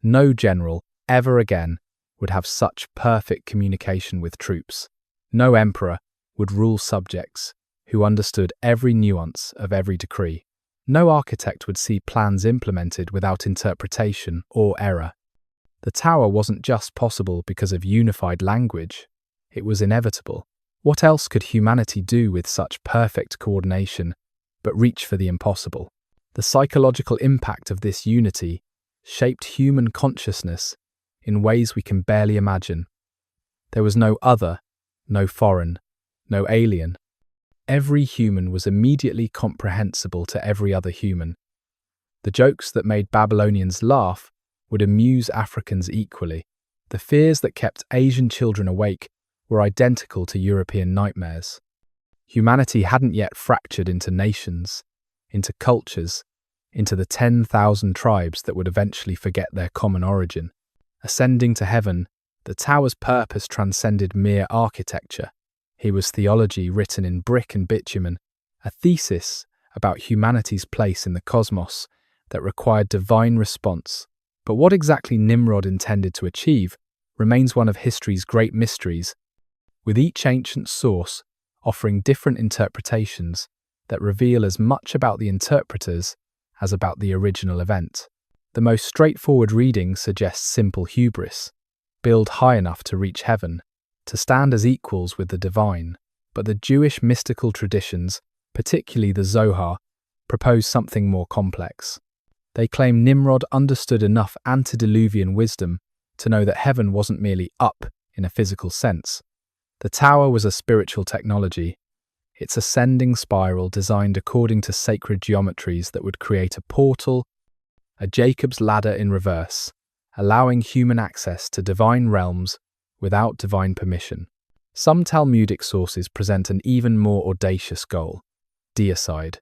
No general, ever again, would have such perfect communication with troops. No emperor would rule subjects who understood every nuance of every decree. No architect would see plans implemented without interpretation or error. The tower wasn't just possible because of unified language. It was inevitable. What else could humanity do with such perfect coordination but reach for the impossible? The psychological impact of this unity shaped human consciousness in ways we can barely imagine. There was no other, no foreign, no alien. Every human was immediately comprehensible to every other human. The jokes that made Babylonians laugh would amuse Africans equally. The fears that kept Asian children awake were identical to European nightmares. Humanity hadn't yet fractured into nations, into cultures, into the 10,000 tribes that would eventually forget their common origin. Ascending to heaven, the tower's purpose transcended mere architecture. It was theology written in brick and bitumen, a thesis about humanity's place in the cosmos that required divine response. But what exactly Nimrod intended to achieve remains one of history's great mysteries, with each ancient source offering different interpretations that reveal as much about the interpreters as about the original event. The most straightforward reading suggests simple hubris, build high enough to reach heaven, to stand as equals with the divine. But the Jewish mystical traditions, particularly the Zohar, propose something more complex. They claim Nimrod understood enough antediluvian wisdom to know that heaven wasn't merely up in a physical sense. The tower was a spiritual technology, its ascending spiral designed according to sacred geometries that would create a portal, a Jacob's ladder in reverse, allowing human access to divine realms without divine permission. Some Talmudic sources present an even more audacious goal: deicide.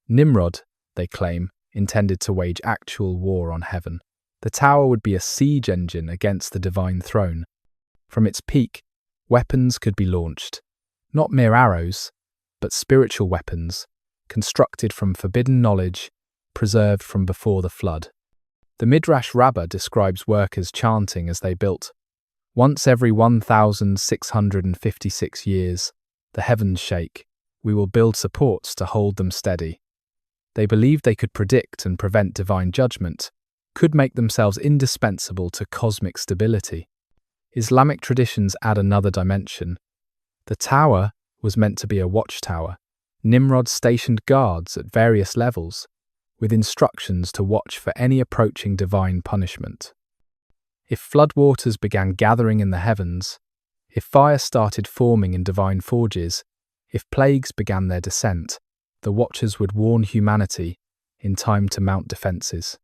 Nimrod, they claim, intended to wage actual war on heaven. The tower would be a siege engine against the divine throne. From its peak, weapons could be launched, not mere arrows, but spiritual weapons, constructed from forbidden knowledge, preserved from before the flood. The Midrash Rabbah describes workers chanting as they built, "Once every 1,656 years, the heavens shake. We will build supports to hold them steady." They believed they could predict and prevent divine judgment, could make themselves indispensable to cosmic stability. Islamic traditions add another dimension. The tower was meant to be a watchtower, Nimrod stationed guards at various levels, with instructions to watch for any approaching divine punishment. If floodwaters began gathering in the heavens, if fire started forming in divine forges, if plagues began their descent, the watchers would warn humanity in time to mount defenses.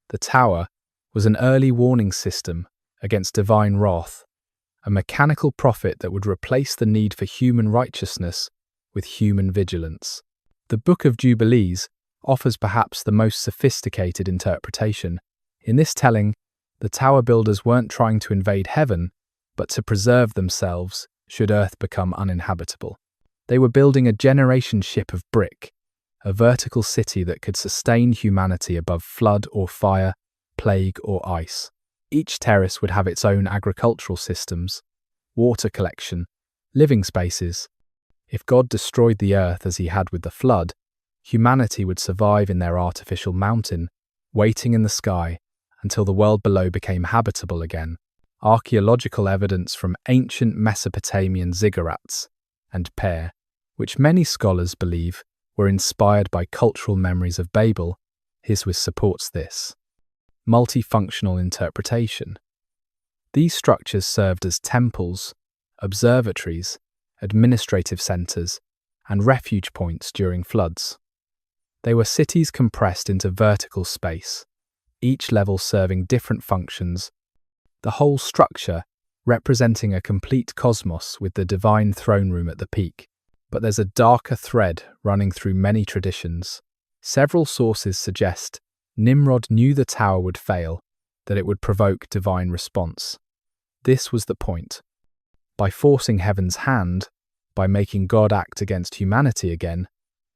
The Tower was an early warning system against divine wrath, a mechanical prophet that would replace the need for human righteousness with human vigilance. The Book of Jubilees offers perhaps the most sophisticated interpretation. In this telling, the tower builders weren't trying to invade heaven, but to preserve themselves should earth become uninhabitable. They were building a generation ship of brick, a vertical city that could sustain humanity above flood or fire, plague or ice. Each terrace would have its own agricultural systems, water collection, living spaces. If God destroyed the earth as he had with the flood, humanity would survive in their artificial mountain, waiting in the sky until the world below became habitable again. Archaeological evidence from ancient Mesopotamian ziggurats and pear, which many scholars believe were inspired by cultural memories of Babel, supports this. Multifunctional interpretation. These structures served as temples, observatories, administrative centers, and refuge points during floods. They were cities compressed into vertical space, each level serving different functions, the whole structure representing a complete cosmos with the divine throne room at the peak. But there's a darker thread running through many traditions. Several sources suggest Nimrod knew the tower would fail, that it would provoke divine response. This was the point. By forcing heaven's hand, by making God act against humanity again,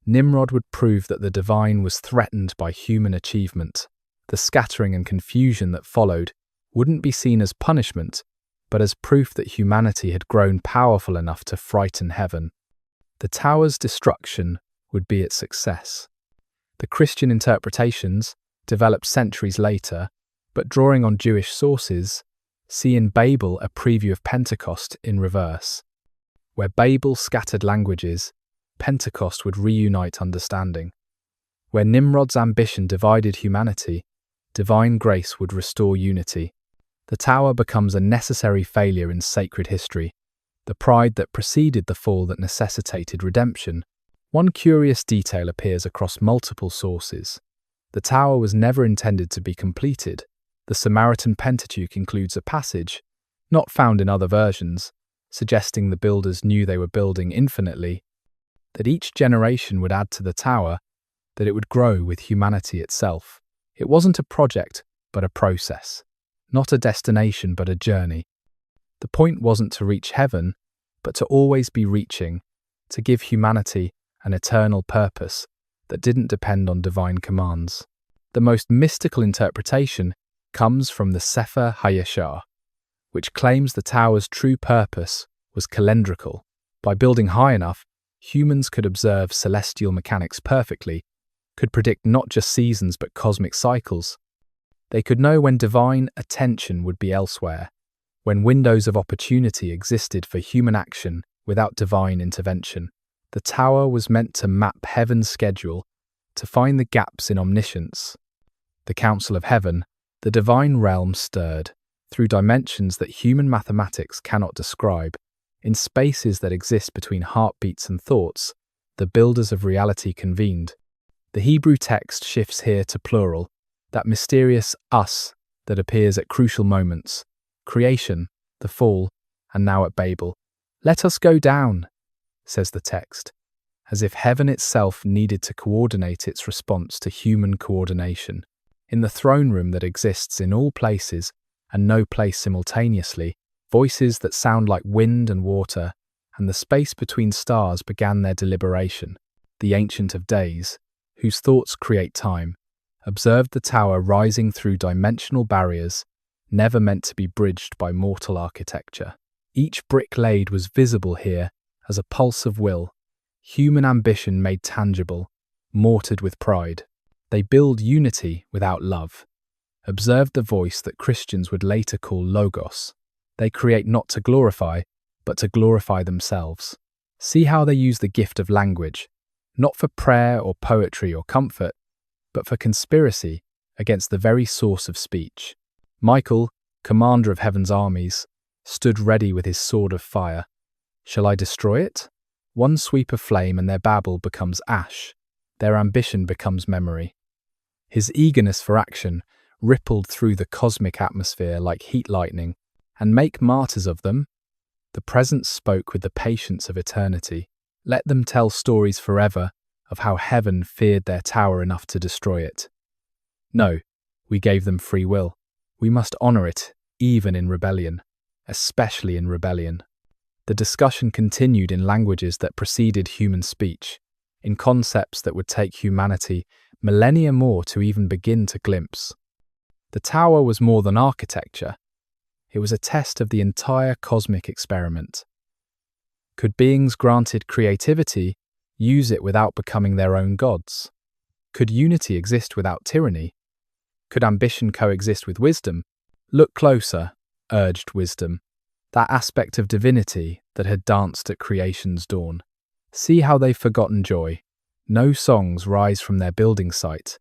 Nimrod would prove that the divine was threatened by human achievement. The scattering and confusion that followed wouldn't be seen as punishment, but as proof that humanity had grown powerful enough to frighten heaven. The tower's destruction would be its success. The Christian interpretations, developed centuries later, but drawing on Jewish sources, see in Babel a preview of Pentecost in reverse. Where Babel scattered languages, Pentecost would reunite understanding. Where Nimrod's ambition divided humanity, divine grace would restore unity. The tower becomes a necessary failure in sacred history, the pride that preceded the fall that necessitated redemption. One curious detail appears across multiple sources. The tower was never intended to be completed. The Samaritan Pentateuch includes a passage, not found in other versions, suggesting the builders knew they were building infinitely, that each generation would add to the tower, that it would grow with humanity itself. It wasn't a project, but a process. Not a destination, but a journey. The point wasn't to reach heaven, but to always be reaching, to give humanity an eternal purpose that didn't depend on divine commands. The most mystical interpretation comes from the Sefer HaYeshar, which claims the tower's true purpose was calendrical. By building high enough, humans could observe celestial mechanics perfectly, could predict not just seasons but cosmic cycles. They could know when divine attention would be elsewhere, when windows of opportunity existed for human action without divine intervention. The tower was meant to map heaven's schedule, to find the gaps in omniscience. The Council of Heaven, the divine realm, stirred through dimensions that human mathematics cannot describe. In spaces that exist between heartbeats and thoughts, the builders of reality convened. The Hebrew text shifts here to plural, that mysterious us that appears at crucial moments, creation, the fall, and now at Babel. Let us go down, says the text, as if heaven itself needed to coordinate its response to human coordination. In the throne room that exists in all places and no place simultaneously, voices that sound like wind and water, and the space between stars began their deliberation. The Ancient of Days, whose thoughts create time, observed the tower rising through dimensional barriers, never meant to be bridged by mortal architecture. Each brick laid was visible here as a pulse of will, human ambition made tangible, mortared with pride. They build unity without love. Observe the voice that Christians would later call logos. They create not to glorify, but to glorify themselves. See how they use the gift of language, not for prayer or poetry or comfort, but for conspiracy against the very source of speech. Michael, commander of heaven's armies, stood ready with his sword of fire. Shall I destroy it? One sweep of flame and their babble becomes ash. Their ambition becomes memory. His eagerness for action rippled through the cosmic atmosphere like heat lightning. And make martyrs of them? The presence spoke with the patience of eternity. Let them tell stories forever of how heaven feared their tower enough to destroy it. No, we gave them free will. We must honor it, even in rebellion, especially in rebellion. The discussion continued in languages that preceded human speech, in concepts that would take humanity millennia more to even begin to glimpse. The tower was more than architecture. It was a test of the entire cosmic experiment. Could beings granted creativity use it without becoming their own gods? Could unity exist without tyranny? Could ambition coexist with wisdom? Look closer, urged wisdom, that aspect of divinity that had danced at creation's dawn. See how they've forgotten joy. No songs rise from their building site.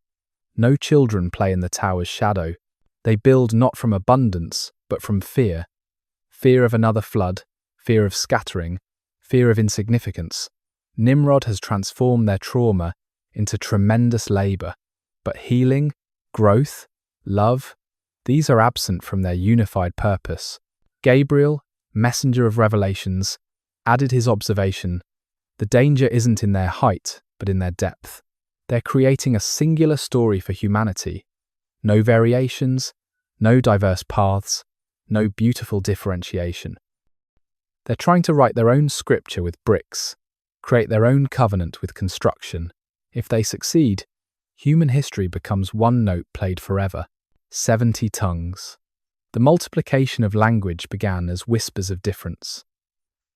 No children play in the tower's shadow. They build not from abundance, but from fear. Fear of another flood, fear of scattering, fear of insignificance. Nimrod has transformed their trauma into tremendous labor, but healing, growth, love, these are absent from their unified purpose. Gabriel, messenger of revelations, added his observation. The danger isn't in their height, but in their depth. They're creating a singular story for humanity. No variations, no diverse paths, no beautiful differentiation. They're trying to write their own scripture with bricks, create their own covenant with construction. If they succeed, human history becomes one note played forever, 70 tongues. The multiplication of language began as whispers of difference.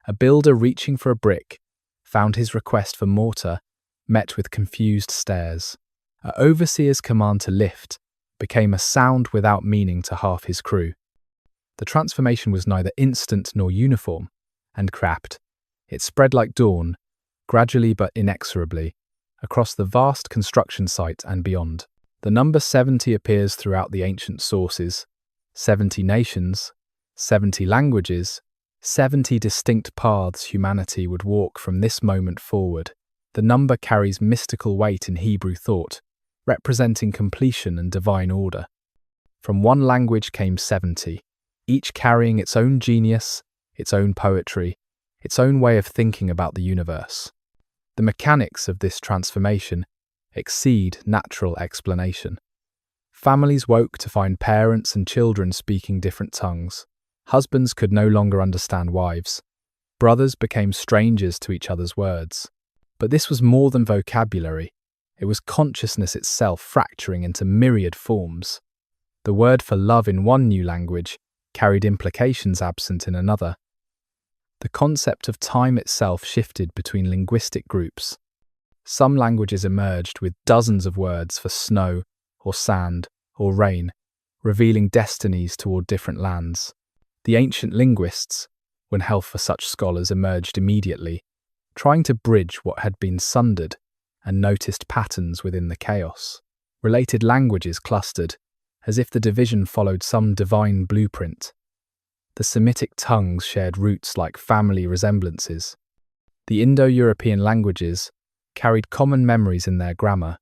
A builder reaching for a brick found his request for mortar met with confused stares. An overseer's command to lift became a sound without meaning to half his crew. The transformation was neither instant nor uniform, and crabbed. It spread like dawn, gradually but inexorably, across the vast construction site and beyond. The number 70 appears throughout the ancient sources. 70 nations, 70 languages, 70 distinct paths humanity would walk from this moment forward. The number carries mystical weight in Hebrew thought, representing completion and divine order. From one language came 70, each carrying its own genius, its own poetry, its own way of thinking about the universe. The mechanics of this transformation exceed natural explanation. Families woke to find parents and children speaking different tongues. Husbands could no longer understand wives. Brothers became strangers to each other's words. But this was more than vocabulary. It was consciousness itself fracturing into myriad forms. The word for love in one new language carried implications absent in another. The concept of time itself shifted between linguistic groups. Some languages emerged with dozens of words for snow, or sand, or rain, revealing destinies toward different lands. The ancient linguists, when health for such scholars, emerged immediately, trying to bridge what had been sundered and noticed patterns within the chaos. Related languages clustered, as if the division followed some divine blueprint. The Semitic tongues shared roots like family resemblances. The Indo-European languages carried common memories in their grammar,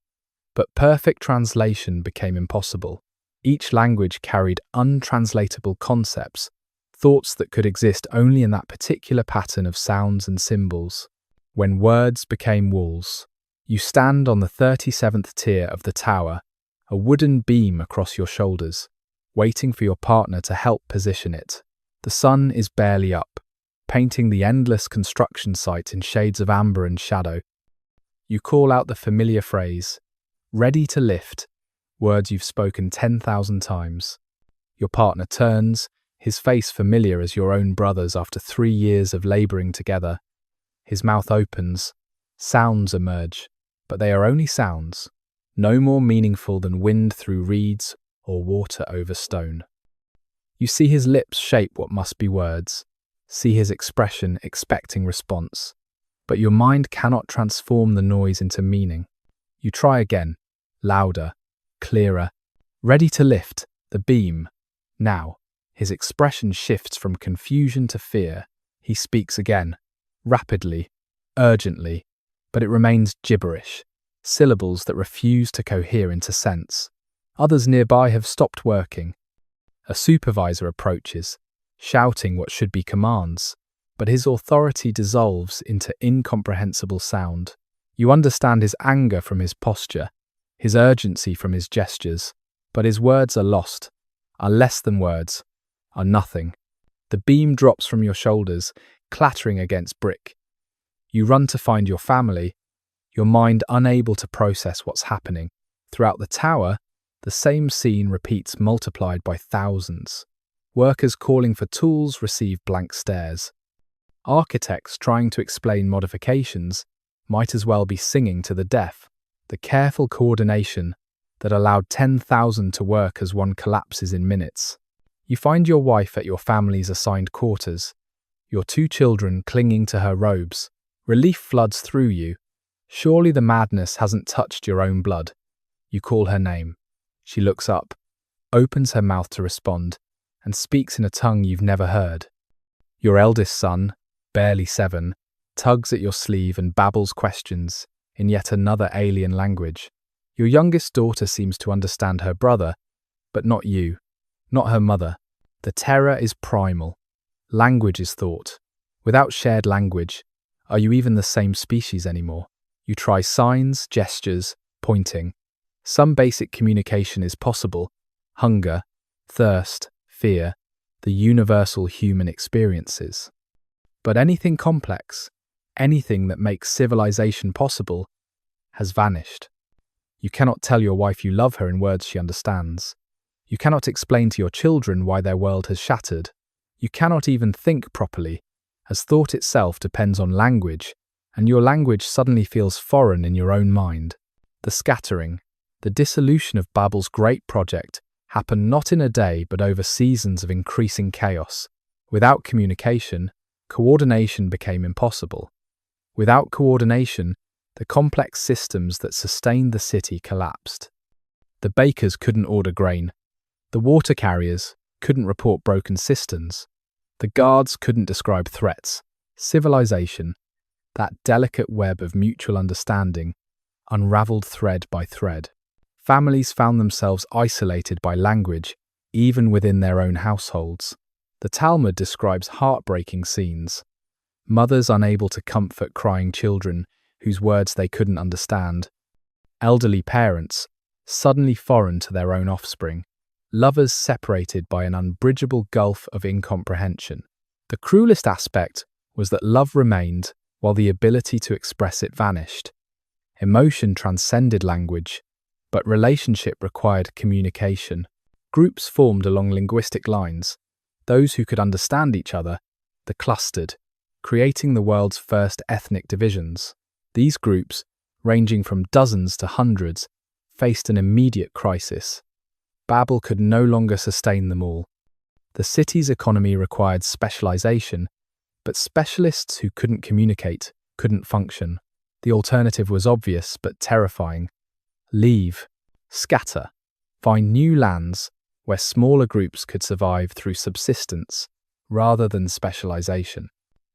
but perfect translation became impossible. Each language carried untranslatable concepts, thoughts that could exist only in that particular pattern of sounds and symbols. When words became walls, you stand on the 37th tier of the tower, a wooden beam across your shoulders, waiting for your partner to help position it. The sun is barely up, painting the endless construction site in shades of amber and shadow. You call out the familiar phrase, ready to lift, words you've spoken 10,000 times. Your partner turns, his face familiar as your own brother's after 3 years of laboring together. His mouth opens, sounds emerge, but they are only sounds, no more meaningful than wind through reeds or water over stone. You see his lips shape what must be words, see his expression expecting response. But your mind cannot transform the noise into meaning. You try again, louder, clearer, ready to lift the beam. Now, his expression shifts from confusion to fear. He speaks again, rapidly, urgently, but it remains gibberish, syllables that refuse to cohere into sense. Others nearby have stopped working. A supervisor approaches, shouting what should be commands, but his authority dissolves into incomprehensible sound. You understand his anger from his posture, his urgency from his gestures, but his words are lost, are less than words, are nothing. The beam drops from your shoulders, clattering against brick. You run to find your family, your mind unable to process what's happening. Throughout the tower, the same scene repeats multiplied by thousands. Workers calling for tools receive blank stares. Architects trying to explain modifications might as well be singing to the deaf. The careful coordination that allowed 10,000 to work as one collapses in minutes. You find your wife at your family's assigned quarters, your 2 children clinging to her robes. Relief floods through you. Surely the madness hasn't touched your own blood. You call her name. She looks up, opens her mouth to respond, and speaks in a tongue you've never heard. Your eldest son, barely 7, tugs at your sleeve and babbles questions in yet another alien language. Your youngest daughter seems to understand her brother, but not you, not her mother. The terror is primal. Language is thought. Without shared language, are you even the same species anymore? You try signs, gestures, pointing. Some basic communication is possible. Hunger, thirst, fear, the universal human experiences. But anything complex, anything that makes civilization possible, has vanished. You cannot tell your wife you love her in words she understands. You cannot explain to your children why their world has shattered. You cannot even think properly, as thought itself depends on language, and your language suddenly feels foreign in your own mind. The scattering, the dissolution of Babel's great project happened not in a day but over seasons of increasing chaos. Without communication, coordination became impossible. Without coordination, the complex systems that sustained the city collapsed. The bakers couldn't order grain. The water carriers couldn't report broken cisterns. The guards couldn't describe threats. Civilization, that delicate web of mutual understanding, unraveled thread by thread. Families found themselves isolated by language, even within their own households. The Talmud describes heartbreaking scenes. Mothers unable to comfort crying children whose words they couldn't understand. Elderly parents, suddenly foreign to their own offspring. Lovers separated by an unbridgeable gulf of incomprehension. The cruelest aspect was that love remained while the ability to express it vanished. Emotion transcended language, but relationship required communication. Groups formed along linguistic lines. Those who could understand each other, the clustered, creating the world's first ethnic divisions. These groups, ranging from dozens to hundreds, faced an immediate crisis. Babel could no longer sustain them all. The city's economy required specialization, but specialists who couldn't communicate couldn't function. The alternative was obvious but terrifying. Leave, scatter, find new lands where smaller groups could survive through subsistence rather than specialization.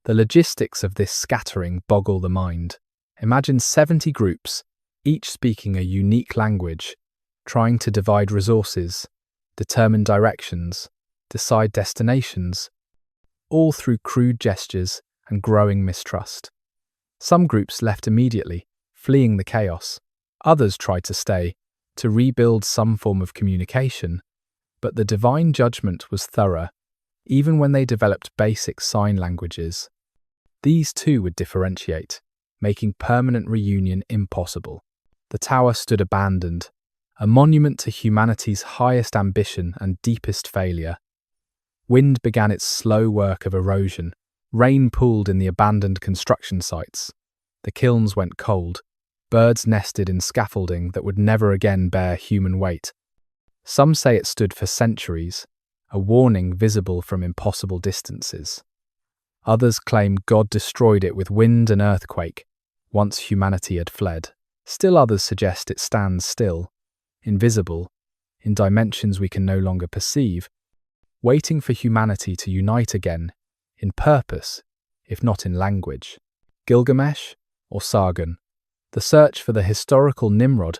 The logistics of this scattering boggle the mind. Imagine 70 groups, each speaking a unique language, trying to divide resources, determine directions, decide destinations, all through crude gestures and growing mistrust. Some groups left immediately, fleeing the chaos. Others tried to stay, to rebuild some form of communication, but the divine judgment was thorough, even when they developed basic sign languages. These too would differentiate, making permanent reunion impossible. The tower stood abandoned, a monument to humanity's highest ambition and deepest failure. Wind began its slow work of erosion. Rain pooled in the abandoned construction sites. The kilns went cold. Birds nested in scaffolding that would never again bear human weight. Some say it stood for centuries, a warning visible from impossible distances. Others claim God destroyed it with wind and earthquake once humanity had fled. Still others suggest it stands still, invisible, in dimensions we can no longer perceive, waiting for humanity to unite again, in purpose, if not in language. Gilgamesh or Sargon? The search for the historical Nimrod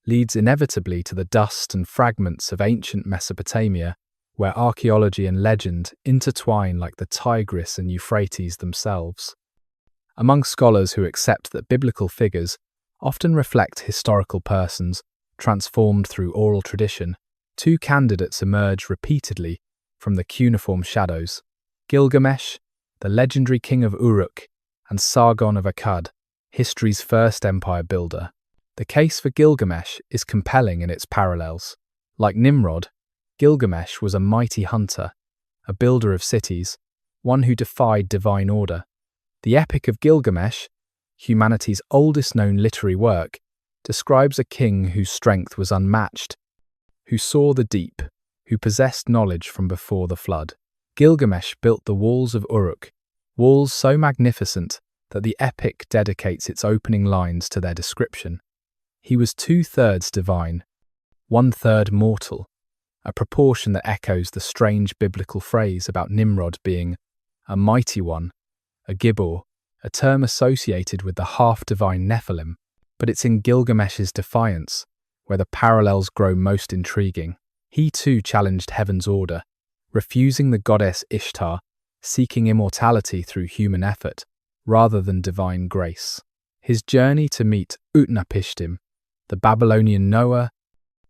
leads inevitably to the dust and fragments of ancient Mesopotamia, where archaeology and legend intertwine like the Tigris and Euphrates themselves. Among scholars who accept that biblical figures often reflect historical persons transformed through oral tradition, two candidates emerge repeatedly from the cuneiform shadows: Gilgamesh, the legendary king of Uruk, and Sargon of Akkad, history's first empire builder. The case for Gilgamesh is compelling in its parallels. Like Nimrod, Gilgamesh was a mighty hunter, a builder of cities, one who defied divine order. The Epic of Gilgamesh, humanity's oldest known literary work, describes a king whose strength was unmatched, who saw the deep, who possessed knowledge from before the flood. Gilgamesh built the walls of Uruk, walls so magnificent that the epic dedicates its opening lines to their description. He was 2/3 divine, 1/3 mortal, a proportion that echoes the strange biblical phrase about Nimrod being a mighty one, a gibbor, a term associated with the half-divine Nephilim. But it's in Gilgamesh's defiance where the parallels grow most intriguing. He too challenged heaven's order, refusing the goddess Ishtar, seeking immortality through human effort rather than divine grace. His journey to meet Utnapishtim, the Babylonian Noah,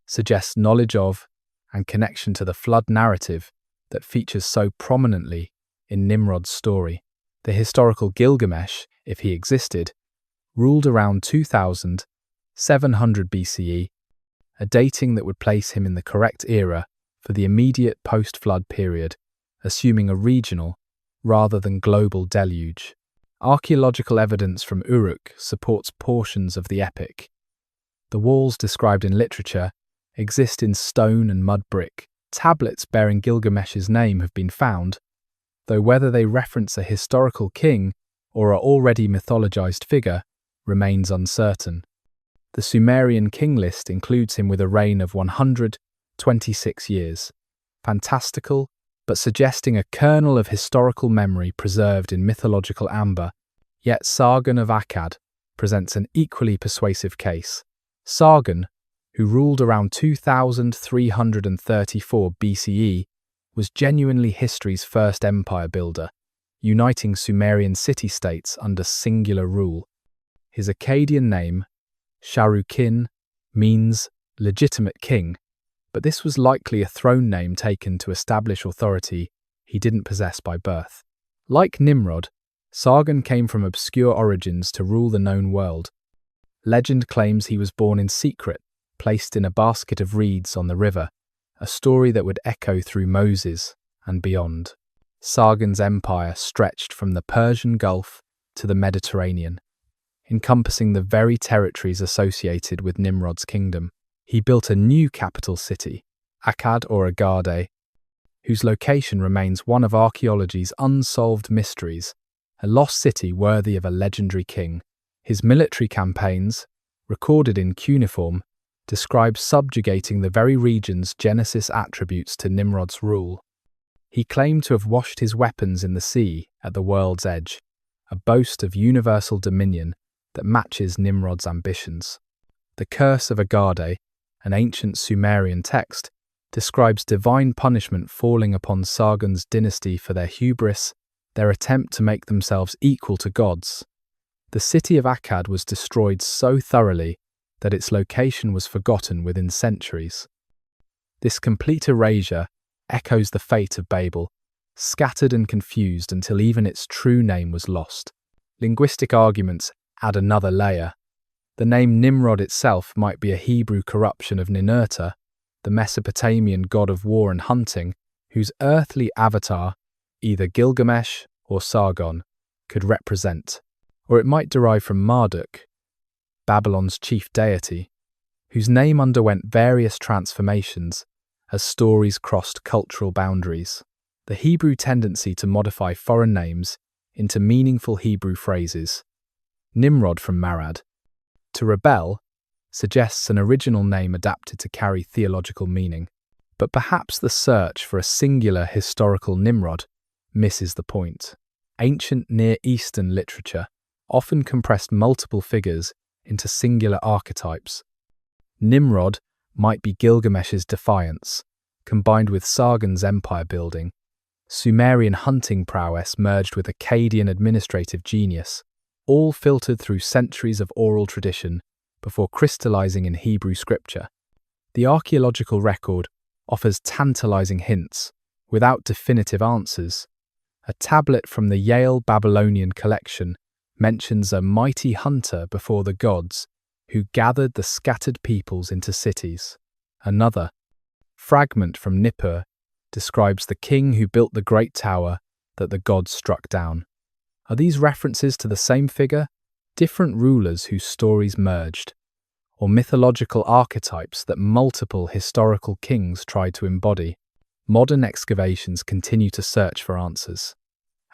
suggests knowledge of and connection to the flood narrative that features so prominently in Nimrod's story. The historical Gilgamesh, if he existed, ruled around 2700 BCE, a dating that would place him in the correct era for the immediate post-flood period, assuming a regional rather than global deluge. Archaeological evidence from Uruk supports portions of the epic. The walls described in literature exist in stone and mud brick. Tablets bearing Gilgamesh's name have been found, though whether they reference a historical king or an already mythologized figure remains uncertain. The Sumerian king list includes him with a reign of 126 years, fantastical but suggesting a kernel of historical memory preserved in mythological amber. Yet Sargon of Akkad presents an equally persuasive case. Sargon, who ruled around 2334 BCE, was genuinely history's first empire builder, uniting Sumerian city-states under singular rule. His Akkadian name, Sharukin, means legitimate king, but this was likely a throne name taken to establish authority he didn't possess by birth. Like Nimrod, Sargon came from obscure origins to rule the known world. Legend claims he was born in secret, placed in a basket of reeds on the river, a story that would echo through Moses and beyond. Sargon's empire stretched from the Persian Gulf to the Mediterranean, encompassing the very territories associated with Nimrod's kingdom. He built a new capital city, Akkad or Agade, whose location remains one of archaeology's unsolved mysteries, a lost city worthy of a legendary king. His military campaigns, recorded in cuneiform, describe subjugating the very regions Genesis attributes to Nimrod's rule. He claimed to have washed his weapons in the sea at the world's edge, a boast of universal dominion that matches Nimrod's ambitions. The Curse of Agade, an ancient Sumerian text, describes divine punishment falling upon Sargon's dynasty for their hubris, their attempt to make themselves equal to gods. The city of Akkad was destroyed so thoroughly that its location was forgotten within centuries. This complete erasure echoes the fate of Babel, scattered and confused until even its true name was lost. Linguistic arguments add another layer. The name Nimrod itself might be a Hebrew corruption of Ninurta, the Mesopotamian god of war and hunting, whose earthly avatar, either Gilgamesh or Sargon, could represent. Or it might derive from Marduk, Babylon's chief deity, whose name underwent various transformations as stories crossed cultural boundaries. The Hebrew tendency to modify foreign names into meaningful Hebrew phrases. Nimrod from Marad. To rebel suggests an original name adapted to carry theological meaning, but perhaps the search for a singular historical Nimrod misses the point. Ancient Near Eastern literature often compressed multiple figures into singular archetypes. Nimrod might be Gilgamesh's defiance, combined with Sargon's empire building, Sumerian hunting prowess merged with Akkadian administrative genius, all filtered through centuries of oral tradition before crystallizing in Hebrew scripture. The archaeological record offers tantalizing hints, without definitive answers. A tablet from the Yale Babylonian collection mentions a mighty hunter before the gods who gathered the scattered peoples into cities. Another fragment from Nippur describes the king who built the great tower that the gods struck down. Are these references to the same figure, different rulers whose stories merged, or mythological archetypes that multiple historical kings tried to embody? Modern excavations continue to search for answers.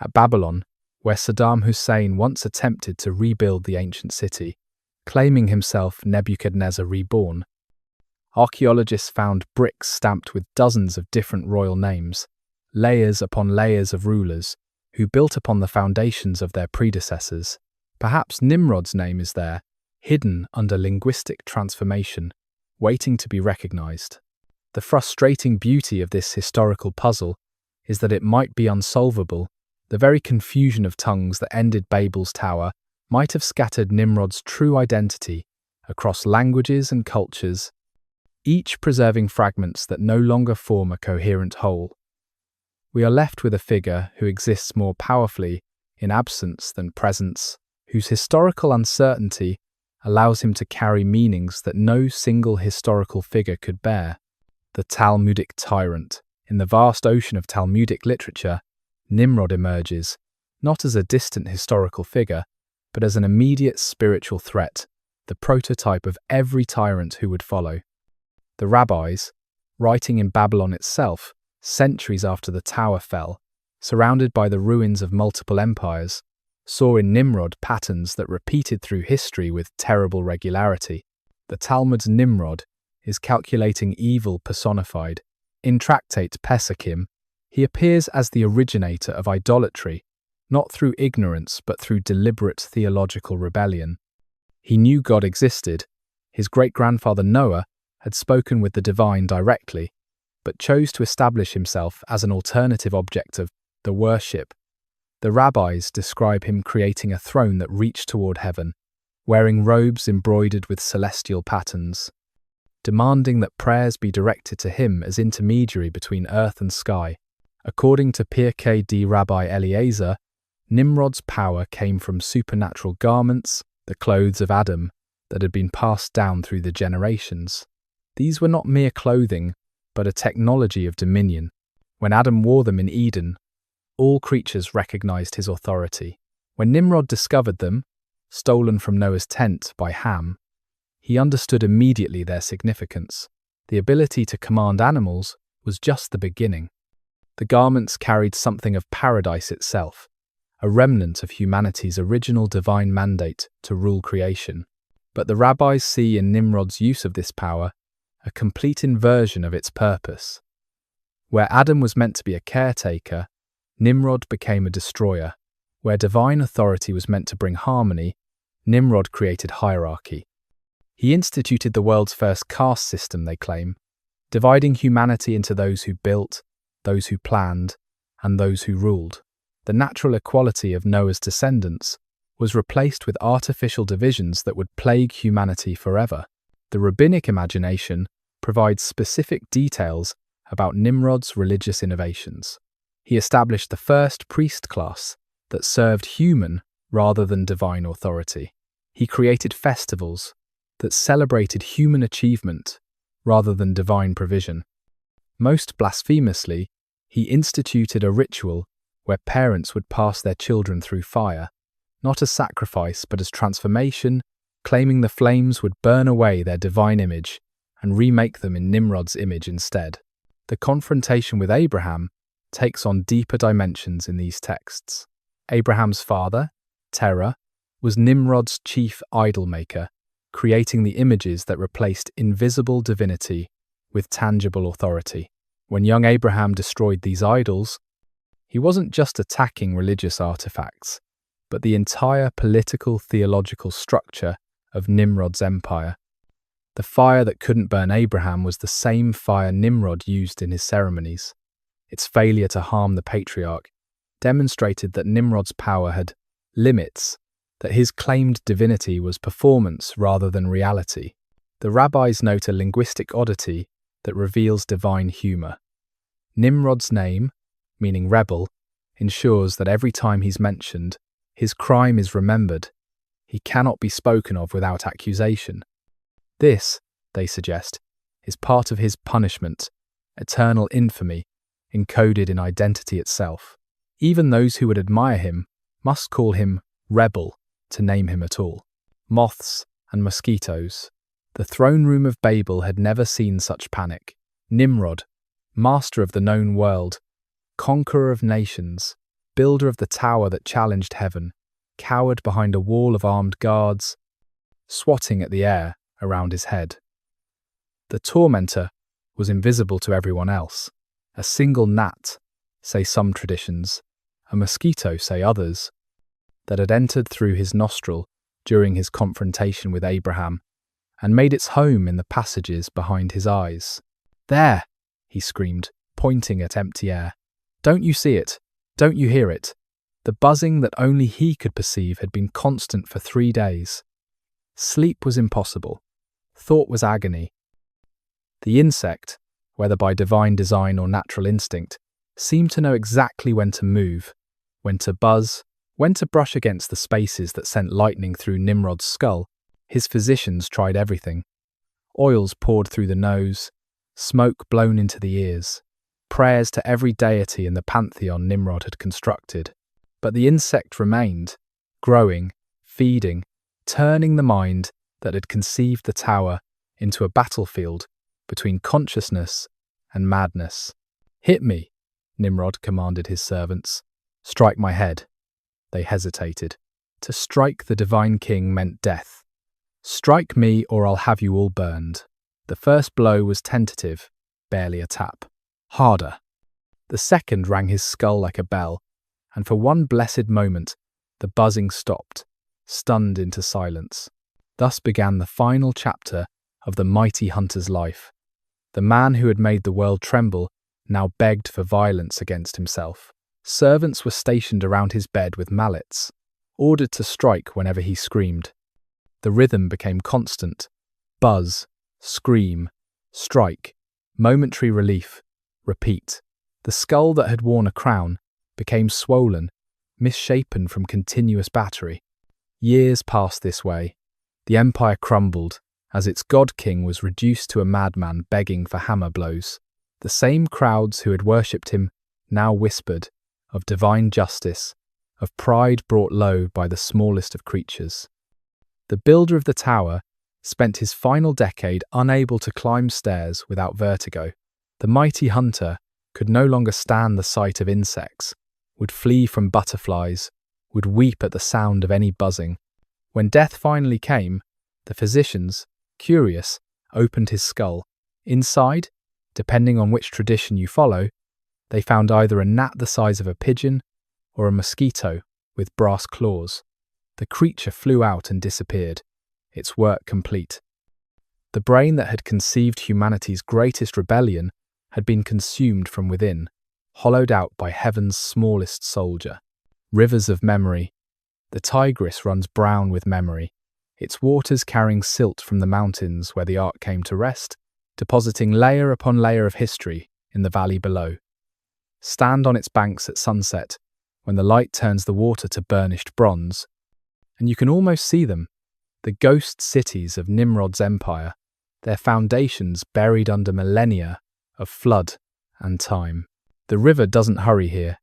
At Babylon, where Saddam Hussein once attempted to rebuild the ancient city, claiming himself Nebuchadnezzar reborn, archaeologists found bricks stamped with dozens of different royal names, layers upon layers of rulers who built upon the foundations of their predecessors. Perhaps Nimrod's name is there, hidden under linguistic transformation, waiting to be recognized. The frustrating beauty of this historical puzzle is that it might be unsolvable. The very confusion of tongues that ended Babel's tower might have scattered Nimrod's true identity across languages and cultures, each preserving fragments that no longer form a coherent whole. We are left with a figure who exists more powerfully in absence than presence, whose historical uncertainty allows him to carry meanings that no single historical figure could bear. The Talmudic tyrant. In the vast ocean of Talmudic literature, Nimrod emerges, not as a distant historical figure, but as an immediate spiritual threat, the prototype of every tyrant who would follow. The rabbis, writing in Babylon itself, centuries after the tower fell, surrounded by the ruins of multiple empires, saw in Nimrod patterns that repeated through history with terrible regularity. The Talmud's Nimrod is calculating evil personified. In tractate Pesachim, he appears as the originator of idolatry, not through ignorance but through deliberate theological rebellion. He knew God existed. His great-grandfather Noah had spoken with the divine directly, but chose to establish himself as an alternative object of the worship. The rabbis describe him creating a throne that reached toward heaven, wearing robes embroidered with celestial patterns, demanding that prayers be directed to him as intermediary between earth and sky. According to Pirkei D. Rabbi Eliezer, Nimrod's power came from supernatural garments, the clothes of Adam, that had been passed down through the generations. These were not mere clothing, but a technology of dominion. When Adam wore them in Eden, all creatures recognized his authority. When Nimrod discovered them, stolen from Noah's tent by Ham, he understood immediately their significance. The ability to command animals was just the beginning. The garments carried something of paradise itself, a remnant of humanity's original divine mandate to rule creation. But the rabbis see in Nimrod's use of this power a complete inversion of its purpose. Where Adam was meant to be a caretaker, Nimrod became a destroyer. Where divine authority was meant to bring harmony, Nimrod created hierarchy. He instituted the world's first caste system, they claim, dividing humanity into those who built, those who planned, and those who ruled. The natural equality of Noah's descendants was replaced with artificial divisions that would plague humanity forever. The rabbinic imagination provides specific details about Nimrod's religious innovations. He established the first priest class that served human rather than divine authority. He created festivals that celebrated human achievement rather than divine provision. Most blasphemously, he instituted a ritual where parents would pass their children through fire, not as sacrifice but as transformation, claiming the flames would burn away their divine image and remake them in Nimrod's image instead. The confrontation with Abraham takes on deeper dimensions in these texts. Abraham's father, Terah, was Nimrod's chief idol maker, creating the images that replaced invisible divinity with tangible authority. When young Abraham destroyed these idols, he wasn't just attacking religious artifacts, but the entire political theological structure of Nimrod's empire. The fire that couldn't burn Abraham was the same fire Nimrod used in his ceremonies. Its failure to harm the patriarch demonstrated that Nimrod's power had limits, that his claimed divinity was performance rather than reality. The rabbis note a linguistic oddity that reveals divine humor. Nimrod's name, meaning rebel, ensures that every time he's mentioned, his crime is remembered. He cannot be spoken of without accusation. This, they suggest, is part of his punishment, eternal infamy, encoded in identity itself. Even those who would admire him must call him rebel to name him at all. Moths and mosquitoes. The throne room of Babel had never seen such panic. Nimrod, master of the known world, conqueror of nations, builder of the tower that challenged heaven, cowered behind a wall of armed guards, swatting at the air around his head. The tormentor was invisible to everyone else. A single gnat, say some traditions, a mosquito, say others, that had entered through his nostril during his confrontation with Abraham and made its home in the passages behind his eyes. "There!" he screamed, pointing at empty air. "Don't you see it? Don't you hear it?" The buzzing that only he could perceive had been constant for 3 days. Sleep was impossible. Thought was agony. The insect, whether by divine design or natural instinct, seemed to know exactly when to move, when to buzz, when to brush against the spaces that sent lightning through Nimrod's skull. His physicians tried everything. Oils poured through the nose, smoke blown into the ears, prayers to every deity in the pantheon Nimrod had constructed. But the insect remained, growing, feeding, turning the mind that had conceived the tower into a battlefield between consciousness and madness. "Hit me," Nimrod commanded his servants. "Strike my head." They hesitated. To strike the divine king meant death. "Strike me or I'll have you all burned." The first blow was tentative, barely a tap. Harder. The second rang his skull like a bell, and for one blessed moment, the buzzing stopped, stunned into silence. Thus began the final chapter of the mighty hunter's life. The man who had made the world tremble now begged for violence against himself. Servants were stationed around his bed with mallets, ordered to strike whenever he screamed. The rhythm became constant. Buzz, scream, strike, momentary relief, repeat. The skull that had worn a crown became swollen, misshapen from continuous battery. Years passed this way. The empire crumbled, as its god-king was reduced to a madman begging for hammer blows. The same crowds who had worshipped him now whispered of divine justice, of pride brought low by the smallest of creatures. The builder of the tower spent his final decade unable to climb stairs without vertigo. The mighty hunter could no longer stand the sight of insects, would flee from butterflies, would weep at the sound of any buzzing. When death finally came, the physicians, curious, opened his skull. Inside, depending on which tradition you follow, they found either a gnat the size of a pigeon or a mosquito with brass claws. The creature flew out and disappeared, its work complete. The brain that had conceived humanity's greatest rebellion had been consumed from within, hollowed out by heaven's smallest soldier. Rivers of memory. The Tigris runs brown with memory, its waters carrying silt from the mountains where the ark came to rest, depositing layer upon layer of history in the valley below. Stand on its banks at sunset, when the light turns the water to burnished bronze, and you can almost see them, the ghost cities of Nimrod's empire, their foundations buried under millennia of flood and time. The river doesn't hurry here.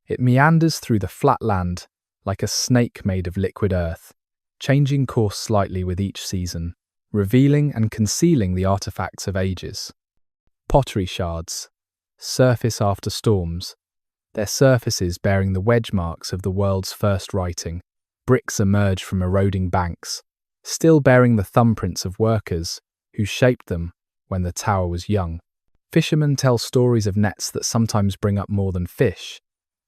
It meanders through the flat land like a snake made of liquid earth, changing course slightly with each season, revealing and concealing the artifacts of ages. Pottery shards, surface after storms, their surfaces bearing the wedge marks of the world's first writing. Bricks emerge from eroding banks, still bearing the thumbprints of workers who shaped them when the tower was young. Fishermen tell stories of nets that sometimes bring up more than fish,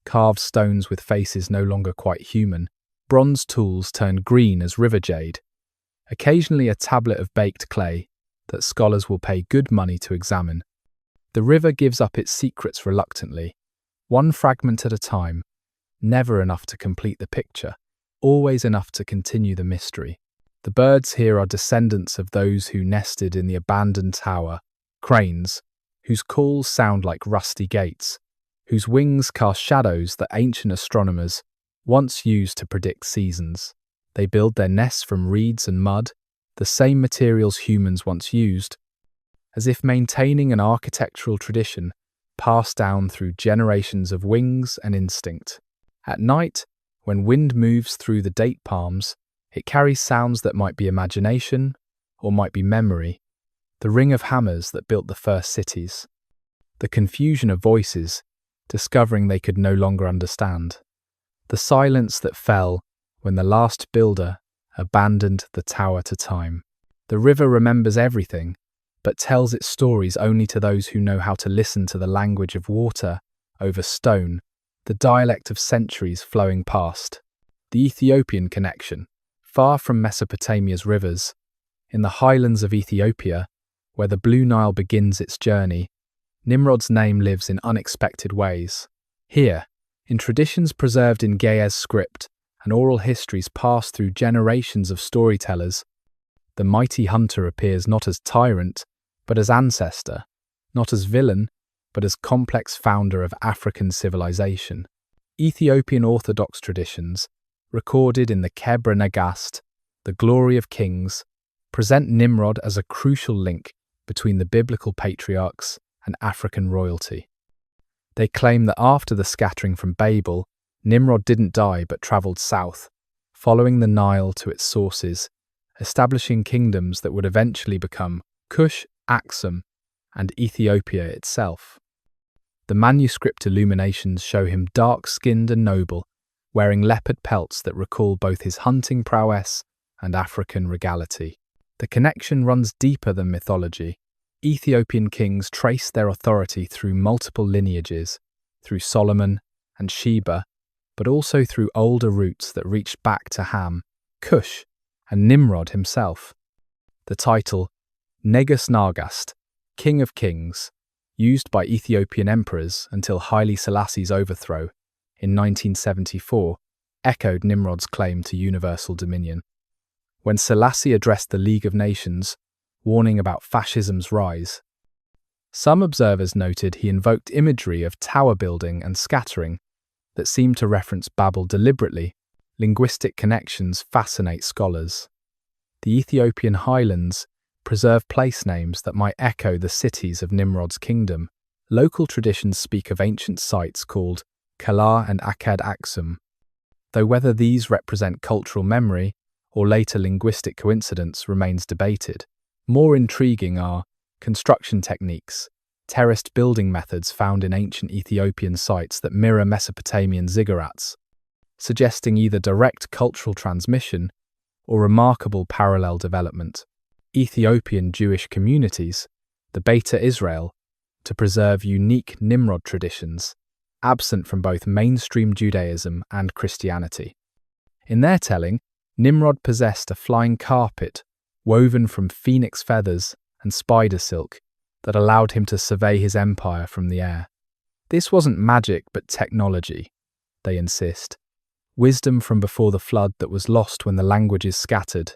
carved stones with faces no longer quite human, bronze tools turned green as river jade, occasionally a tablet of baked clay that scholars will pay good money to examine. The river gives up its secrets reluctantly, one fragment at a time, never enough to complete the picture, always enough to continue the mystery. The birds here are descendants of those who nested in the abandoned tower, cranes, whose calls sound like rusty gates, whose wings cast shadows that ancient astronomers once used to predict seasons. They build their nests from reeds and mud, the same materials humans once used, as if maintaining an architectural tradition passed down through generations of wings and instinct. At night, when wind moves through the date palms, it carries sounds that might be imagination or might be memory, the ring of hammers that built the first cities, the confusion of voices, discovering they could no longer understand, the silence that fell when the last builder abandoned the tower to time. The river remembers everything, but tells its stories only to those who know how to listen to the language of water over stone, the dialect of centuries flowing past. The Ethiopian connection. Far from Mesopotamia's rivers, in the highlands of Ethiopia, where the Blue Nile begins its journey, Nimrod's name lives in unexpected ways. Here, in traditions preserved in Ge'ez script and oral histories passed through generations of storytellers, the mighty hunter appears not as tyrant, but as ancestor, not as villain, but as complex founder of African civilization. Ethiopian Orthodox traditions, recorded in the Kebra Nagast, the Glory of Kings, present Nimrod as a crucial link between the biblical patriarchs and African royalty. They claim that after the scattering from Babel, Nimrod didn't die but travelled south, following the Nile to its sources, establishing kingdoms that would eventually become Kush, Aksum, and Ethiopia itself. The manuscript illuminations show him dark-skinned and noble, wearing leopard pelts that recall both his hunting prowess and African regality. The connection runs deeper than mythology. Ethiopian kings trace their authority through multiple lineages, through Solomon and Sheba, but also through older roots that reach back to Ham, Cush, and Nimrod himself. The title, Negus Nagast, King of Kings, used by Ethiopian emperors until Haile Selassie's overthrow in 1974, echoed Nimrod's claim to universal dominion. When Selassie addressed the League of Nations, warning about fascism's rise, some observers noted he invoked imagery of tower building and scattering that seemed to reference Babel deliberately. Linguistic connections fascinate scholars. The Ethiopian highlands preserve place names that might echo the cities of Nimrod's kingdom. Local traditions speak of ancient sites called Kala and Akkad Aksum, though whether these represent cultural memory or later linguistic coincidence remains debated. More intriguing are construction techniques, terraced building methods found in ancient Ethiopian sites that mirror Mesopotamian ziggurats, suggesting either direct cultural transmission or remarkable parallel development. Ethiopian Jewish communities, the Beta Israel, to preserve unique Nimrod traditions, absent from both mainstream Judaism and Christianity. In their telling, Nimrod possessed a flying carpet woven from phoenix feathers and spider silk that allowed him to survey his empire from the air. This wasn't magic but technology, they insist. Wisdom from before the flood that was lost when the languages scattered.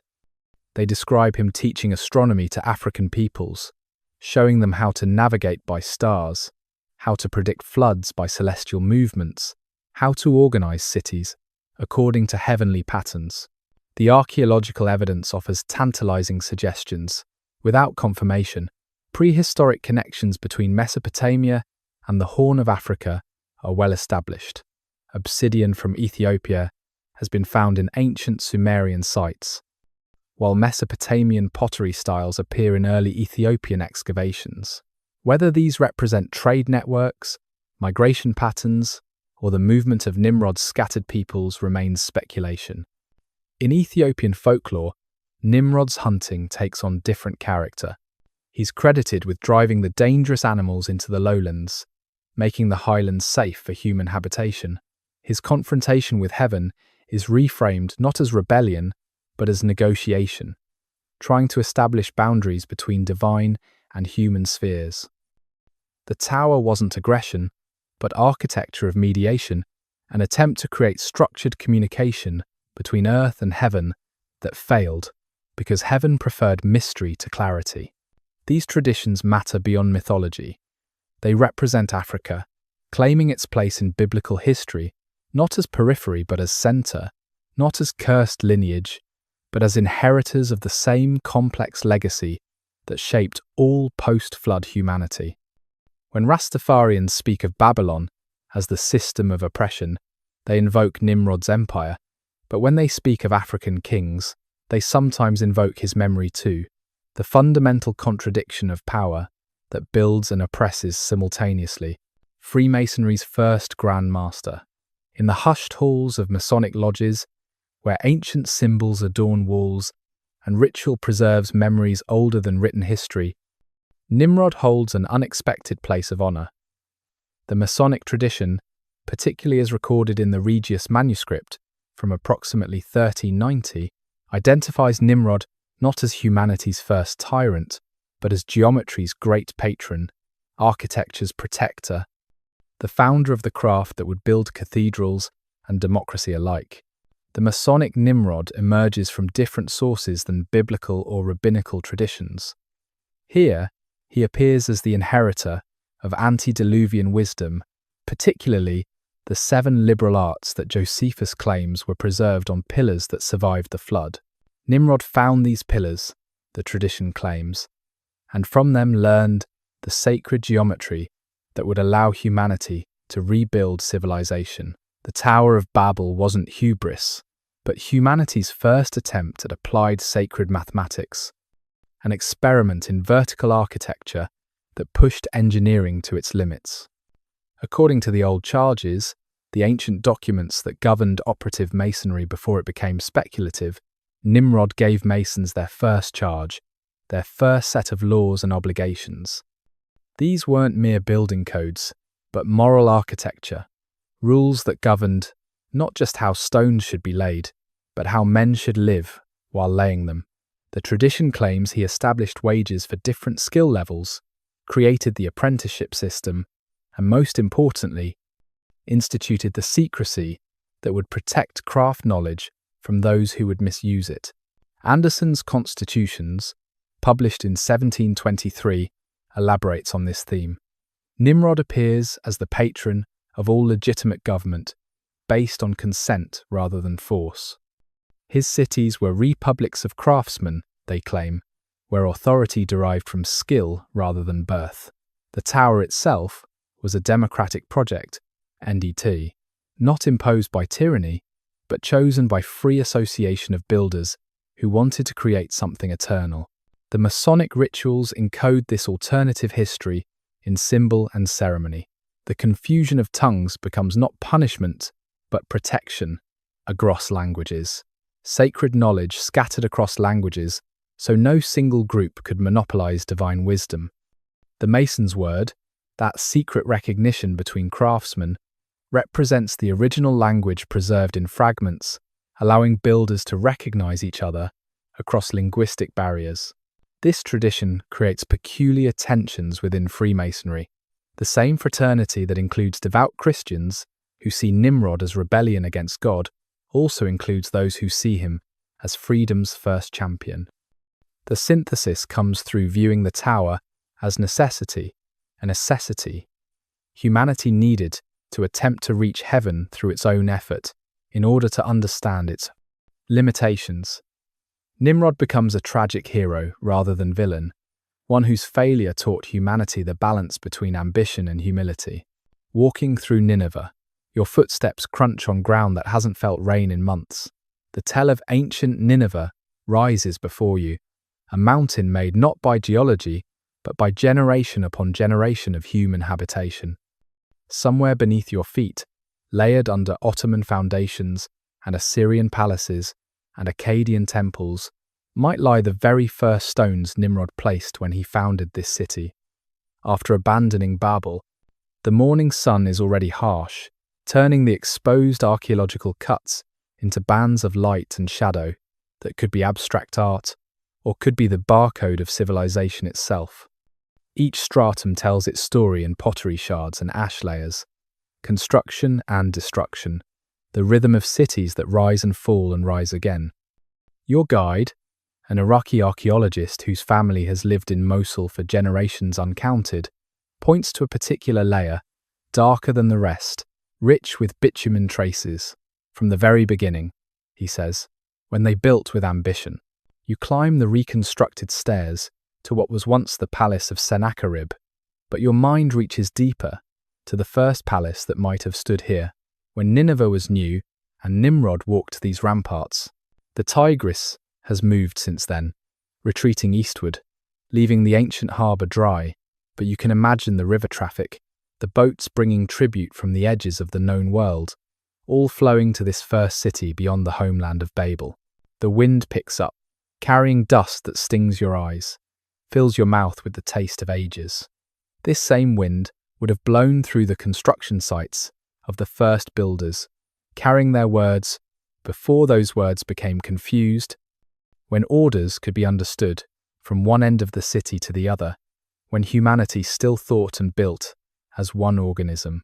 They describe him teaching astronomy to African peoples, showing them how to navigate by stars, how to predict floods by celestial movements, how to organize cities according to heavenly patterns. The archaeological evidence offers tantalizing suggestions. Without confirmation, prehistoric connections between Mesopotamia and the Horn of Africa are well established. Obsidian from Ethiopia has been found in ancient Sumerian sites, while Mesopotamian pottery styles appear in early Ethiopian excavations. Whether these represent trade networks, migration patterns, or the movement of Nimrod's scattered peoples remains speculation. In Ethiopian folklore, Nimrod's hunting takes on different character. He's credited with driving the dangerous animals into the lowlands, making the highlands safe for human habitation. His confrontation with heaven is reframed not as rebellion, but as negotiation, trying to establish boundaries between divine and human spheres. The tower wasn't aggression, but architecture of mediation, an attempt to create structured communication between earth and heaven that failed because heaven preferred mystery to clarity. These traditions matter beyond mythology. They represent Africa, claiming its place in biblical history, not as periphery but as center, not as cursed lineage, but as inheritors of the same complex legacy that shaped all post-flood humanity. When Rastafarians speak of Babylon as the system of oppression, they invoke Nimrod's empire, but when they speak of African kings, they sometimes invoke his memory too, the fundamental contradiction of power that builds and oppresses simultaneously. Freemasonry's first Grand Master. In the hushed halls of Masonic lodges, where ancient symbols adorn walls and ritual preserves memories older than written history, Nimrod holds an unexpected place of honor. The Masonic tradition, particularly as recorded in the Regius manuscript from approximately 1390, identifies Nimrod not as humanity's first tyrant, but as geometry's great patron, architecture's protector, the founder of the craft that would build cathedrals and democracy alike. The Masonic Nimrod emerges from different sources than biblical or rabbinical traditions. Here, he appears as the inheritor of antediluvian wisdom, particularly the 7 liberal arts that Josephus claims were preserved on pillars that survived the flood. Nimrod found these pillars, the tradition claims, and from them learned the sacred geometry that would allow humanity to rebuild civilization. The Tower of Babel wasn't hubris, but humanity's first attempt at applied sacred mathematics, an experiment in vertical architecture that pushed engineering to its limits. According to the old charges, the ancient documents that governed operative masonry before it became speculative, Nimrod gave masons their first charge, their first set of laws and obligations. These weren't mere building codes, but moral architecture, rules that governed not just how stones should be laid, but how men should live while laying them. The tradition claims he established wages for different skill levels, created the apprenticeship system, and most importantly, instituted the secrecy that would protect craft knowledge from those who would misuse it. Anderson's Constitutions, published in 1723, elaborates on this theme. Nimrod appears as the patron of all legitimate government, based on consent rather than force. His cities were republics of craftsmen, they claim, where authority derived from skill rather than birth. The tower itself was a democratic project, NDT, not imposed by tyranny, but chosen by free association of builders who wanted to create something eternal. The Masonic rituals encode this alternative history in symbol and ceremony. The confusion of tongues becomes not punishment, but protection, across languages. Sacred knowledge scattered across languages, so no single group could monopolize divine wisdom. The Mason's word, that secret recognition between craftsmen, represents the original language preserved in fragments, allowing builders to recognize each other across linguistic barriers. This tradition creates peculiar tensions within Freemasonry. The same fraternity that includes devout Christians who see Nimrod as rebellion against God also includes those who see him as freedom's first champion. The synthesis comes through viewing the tower as necessity, a necessity humanity needed to attempt to reach heaven through its own effort in order to understand its limitations. Nimrod becomes a tragic hero rather than villain, one whose failure taught humanity the balance between ambition and humility. Walking through Nineveh, your footsteps crunch on ground that hasn't felt rain in months. The tell of ancient Nineveh rises before you, a mountain made not by geology, but by generation upon generation of human habitation. Somewhere beneath your feet layered under Ottoman foundations and Assyrian palaces and Akkadian temples, might lie the very first stones Nimrod placed when he founded this city. After abandoning Babel, the morning sun is already harsh, turning the exposed archaeological cuts into bands of light and shadow that could be abstract art or could be the barcode of civilization itself. Each stratum tells its story in pottery shards and ash layers, construction and destruction, the rhythm of cities that rise and fall and rise again. Your guide, an Iraqi archaeologist whose family has lived in Mosul for generations uncounted, points to a particular layer, darker than the rest, rich with bitumen traces. From the very beginning, he says, when they built with ambition, you climb the reconstructed stairs to what was once the palace of Sennacherib, but your mind reaches deeper, to the first palace that might have stood here, when Nineveh was new and Nimrod walked these ramparts. The Tigris has moved since then, retreating eastward, leaving the ancient harbour dry, but you can imagine the river traffic, the boats bringing tribute from the edges of the known world, all flowing to this first city beyond the homeland of Babel. The wind picks up, carrying dust that stings your eyes, fills your mouth with the taste of ages. This same wind would have blown through the construction sites of the first builders, carrying their words before those words became confused, when orders could be understood from one end of the city to the other, when humanity still thought and built as one organism.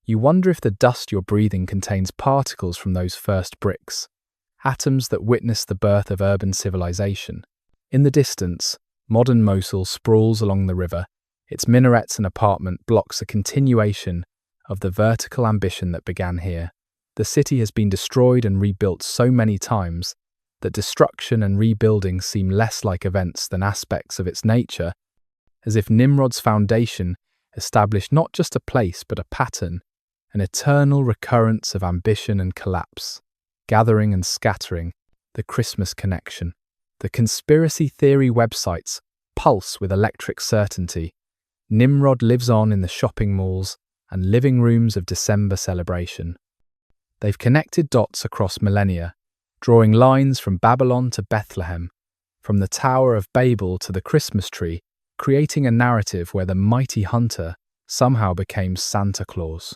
You wonder if the dust you're breathing contains particles from those first bricks, atoms that witnessed the birth of urban civilization. In the distance, modern Mosul sprawls along the river. Its minarets and apartment blocks a continuation of the vertical ambition that began here. The city has been destroyed and rebuilt so many times that destruction and rebuilding seem less like events than aspects of its nature, as if Nimrod's foundation established not just a place but a pattern, an eternal recurrence of ambition and collapse, gathering and scattering, the Christmas connection. The conspiracy theory websites pulse with electric certainty. Nimrod lives on in the shopping malls and living rooms of December celebration. They've connected dots across millennia, drawing lines from Babylon to Bethlehem, from the Tower of Babel to the Christmas tree, creating a narrative where the mighty hunter somehow became Santa Claus.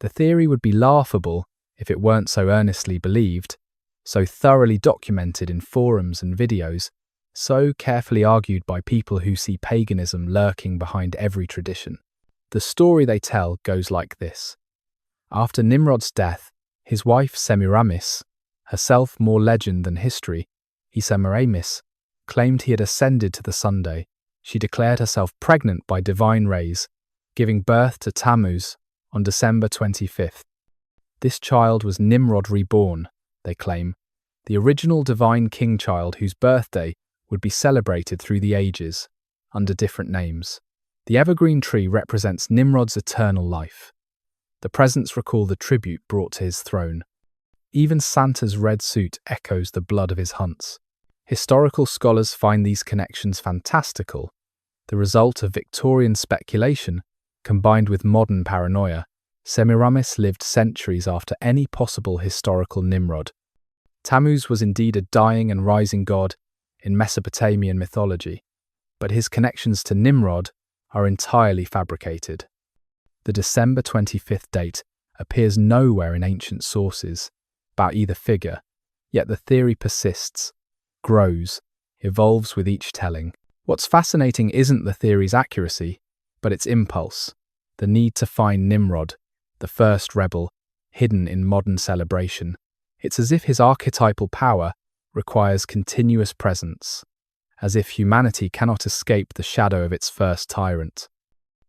The theory would be laughable if it weren't so earnestly believed, so thoroughly documented in forums and videos, so carefully argued by people who see paganism lurking behind every tradition. The story they tell goes like this. After Nimrod's death, his wife Semiramis, herself more legend than history, Semiramis, claimed he had ascended to the Sunday. She declared herself pregnant by divine rays, giving birth to Tammuz on December 25th. This child was Nimrod reborn, they claim, the original divine king child whose birthday would be celebrated through the ages, under different names. The evergreen tree represents Nimrod's eternal life. The presents recall the tribute brought to his throne. Even Santa's red suit echoes the blood of his hunts. Historical scholars find these connections fantastical, the result of Victorian speculation combined with modern paranoia. Semiramis lived centuries after any possible historical Nimrod. Tammuz was indeed a dying and rising god in Mesopotamian mythology, but his connections to Nimrod are entirely fabricated. The December 25th date appears nowhere in ancient sources about either figure, yet the theory persists, grows, evolves with each telling. What's fascinating isn't the theory's accuracy, but its impulse, the need to find Nimrod, the first rebel, hidden in modern celebration. It's as if his archetypal power requires continuous presence, as if humanity cannot escape the shadow of its first tyrant.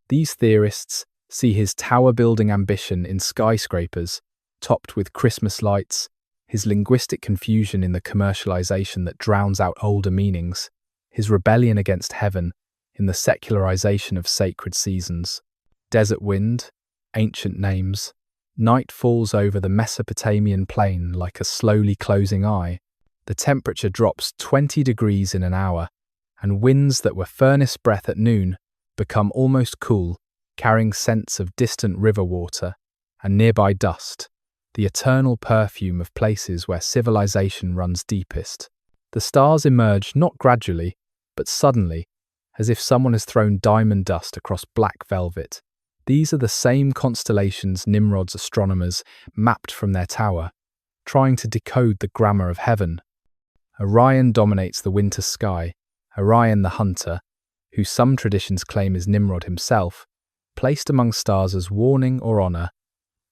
These theorists see his tower-building ambition in skyscrapers, topped with Christmas lights, his linguistic confusion in the commercialization that drowns out older meanings, his rebellion against heaven in the secularization of sacred seasons. Desert wind, ancient names, night falls over the Mesopotamian plain like a slowly closing eye. The temperature drops 20 degrees in an hour, and winds that were furnace breath at noon become almost cool, carrying scents of distant river water and nearby dust, the eternal perfume of places where civilization runs deepest. The stars emerge not gradually, but suddenly, as if someone has thrown diamond dust across black velvet. These are the same constellations Nimrod's astronomers mapped from their tower, trying to decode the grammar of heaven. Orion dominates the winter sky. Orion the hunter, who some traditions claim is Nimrod himself, placed among stars as warning or honor,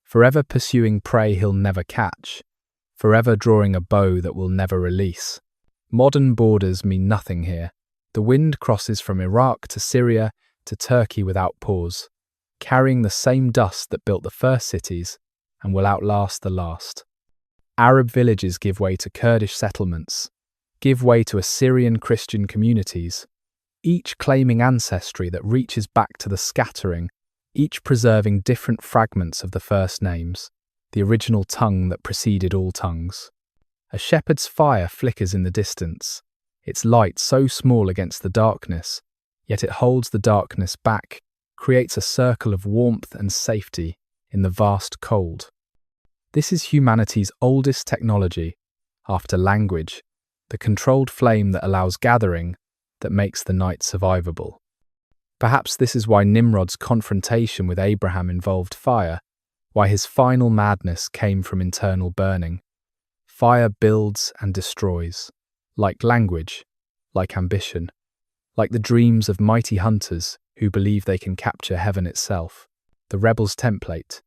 forever pursuing prey he'll never catch, forever drawing a bow that will never release. Modern borders mean nothing here. The wind crosses from Iraq to Syria to Turkey without pause, carrying the same dust that built the first cities and will outlast the last. Arab villages give way to Kurdish settlements, give way to Assyrian Christian communities, each claiming ancestry that reaches back to the scattering, each preserving different fragments of the first names, the original tongue that preceded all tongues. A shepherd's fire flickers in the distance, its light so small against the darkness, yet it holds the darkness back, creates a circle of warmth and safety in the vast cold. This is humanity's oldest technology, after language, the controlled flame that allows gathering, that makes the night survivable. Perhaps this is why Nimrod's confrontation with Abraham involved fire, why his final madness came from internal burning. Fire builds and destroys, like language, like ambition, like the dreams of mighty hunters who believe they can capture heaven itself. The rebel's template.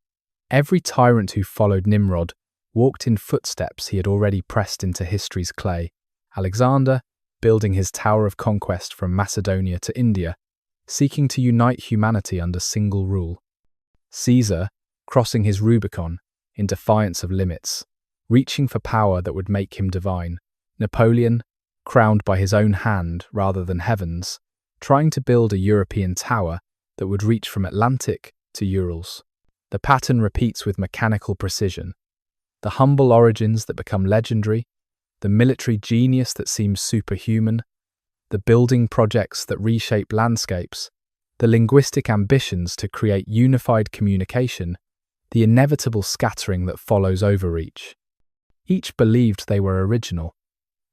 Every tyrant who followed Nimrod walked in footsteps he had already pressed into history's clay. Alexander, building his Tower of Conquest from Macedonia to India, seeking to unite humanity under single rule. Caesar, crossing his Rubicon in defiance of limits, reaching for power that would make him divine. Napoleon, crowned by his own hand rather than heaven's, trying to build a European tower that would reach from Atlantic to Urals. The pattern repeats with mechanical precision. The humble origins that become legendary, the military genius that seems superhuman, the building projects that reshape landscapes, the linguistic ambitions to create unified communication, the inevitable scattering that follows overreach. Each believed they were original.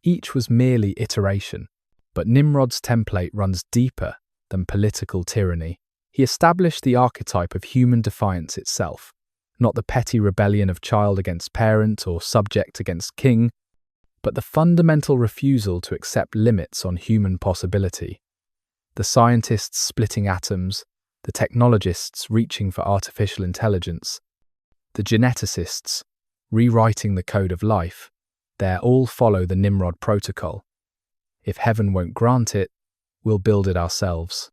Each was merely iteration. But Nimrod's template runs deeper than political tyranny. He established the archetype of human defiance itself, not the petty rebellion of child against parent or subject against king, but the fundamental refusal to accept limits on human possibility. The scientists splitting atoms, the technologists reaching for artificial intelligence, the geneticists rewriting the code of life, they all follow the Nimrod protocol. If heaven won't grant it, we'll build it ourselves.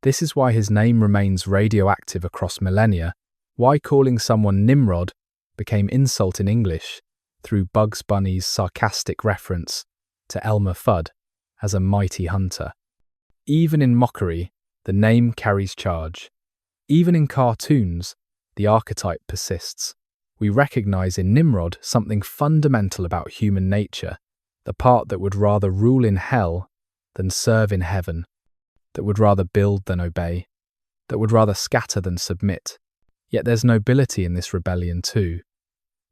This is why his name remains radioactive across millennia, why calling someone Nimrod became insult in English through Bugs Bunny's sarcastic reference to Elmer Fudd as a mighty hunter. Even in mockery, the name carries charge. Even in cartoons, the archetype persists. We recognize in Nimrod something fundamental about human nature, the part that would rather rule in hell than serve in heaven, that would rather build than obey, that would rather scatter than submit. Yet there's nobility in this rebellion too.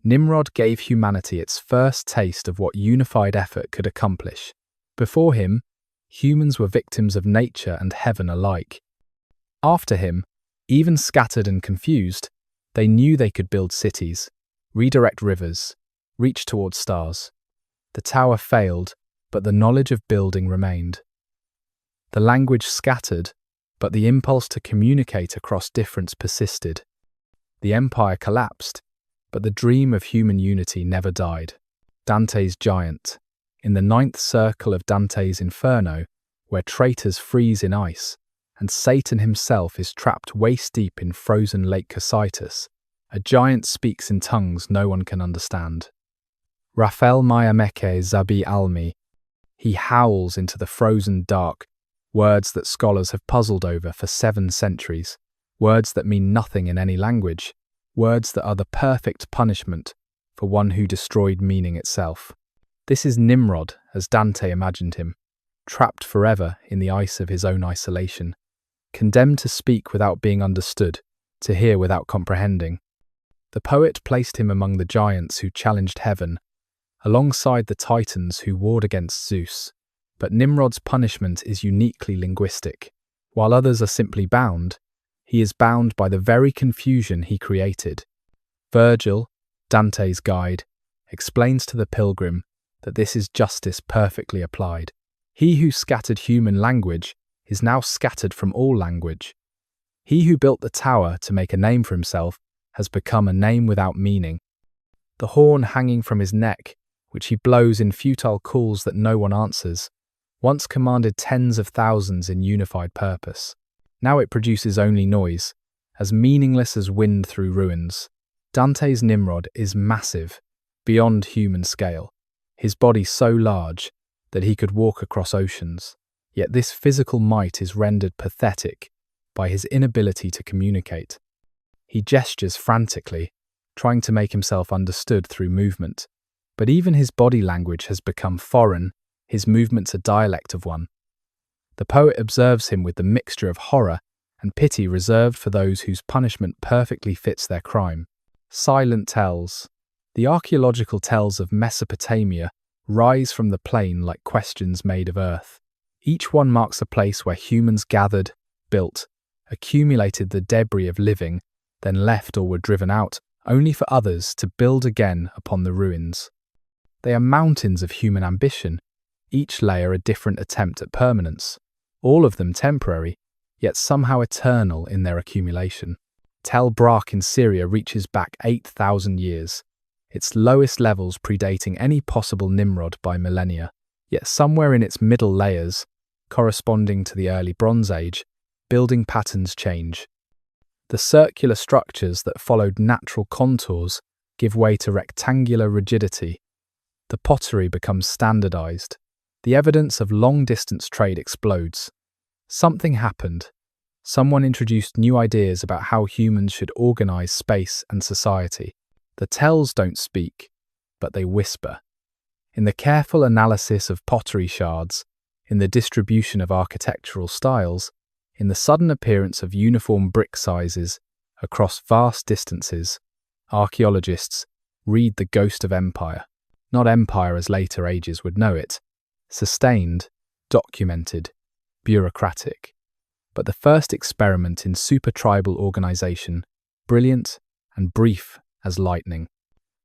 Nimrod gave humanity its first taste of what unified effort could accomplish. Before him, humans were victims of nature and heaven alike. After him, even scattered and confused, they knew they could build cities, redirect rivers, reach towards stars. The tower failed, but the knowledge of building remained. The language scattered, but the impulse to communicate across difference persisted. The empire collapsed, but the dream of human unity never died. Dante's giant. In the ninth circle of Dante's Inferno, where traitors freeze in ice, and Satan himself is trapped waist-deep in frozen Lake Cocytus, a giant speaks in tongues no one can understand. Raphael Mayameke Zabi Almi. He howls into the frozen dark, words that scholars have puzzled over for 7 centuries, words that mean nothing in any language, words that are the perfect punishment for one who destroyed meaning itself. This is Nimrod, as Dante imagined him, trapped forever in the ice of his own isolation, condemned to speak without being understood, to hear without comprehending. The poet placed him among the giants who challenged heaven, alongside the titans who warred against Zeus. But Nimrod's punishment is uniquely linguistic. While others are simply bound, he is bound by the very confusion he created. Virgil, Dante's guide, explains to the pilgrim that this is justice perfectly applied. He who scattered human language is now scattered from all language. He who built the tower to make a name for himself has become a name without meaning. The horn hanging from his neck, which he blows in futile calls that no one answers, once commanded tens of thousands in unified purpose. Now it produces only noise, as meaningless as wind through ruins. Dante's Nimrod is massive, beyond human scale, his body so large that he could walk across oceans. Yet this physical might is rendered pathetic by his inability to communicate. He gestures frantically, trying to make himself understood through movement. But even his body language has become foreign, his movements a dialect of one. The poet observes him with the mixture of horror and pity reserved for those whose punishment perfectly fits their crime. Silent tells. The archaeological tells of Mesopotamia rise from the plain like questions made of earth. Each one marks a place where humans gathered, built, accumulated the debris of living, then left or were driven out, only for others to build again upon the ruins. They are mountains of human ambition, each layer a different attempt at permanence, all of them temporary, yet somehow eternal in their accumulation. Tel Brak in Syria reaches back 8,000 years, its lowest levels predating any possible Nimrod by millennia. Yet somewhere in its middle layers, corresponding to the early Bronze Age, building patterns change. The circular structures that followed natural contours give way to rectangular rigidity. The pottery becomes standardized. The evidence of long-distance trade explodes. Something happened. Someone introduced new ideas about how humans should organize space and society. The tells don't speak, but they whisper. In the careful analysis of pottery shards, in the distribution of architectural styles, in the sudden appearance of uniform brick sizes across vast distances, archaeologists read the ghost of empire. Not empire as later ages would know it, sustained, documented, bureaucratic. But the first experiment in super-tribal organization, brilliant and brief as lightning.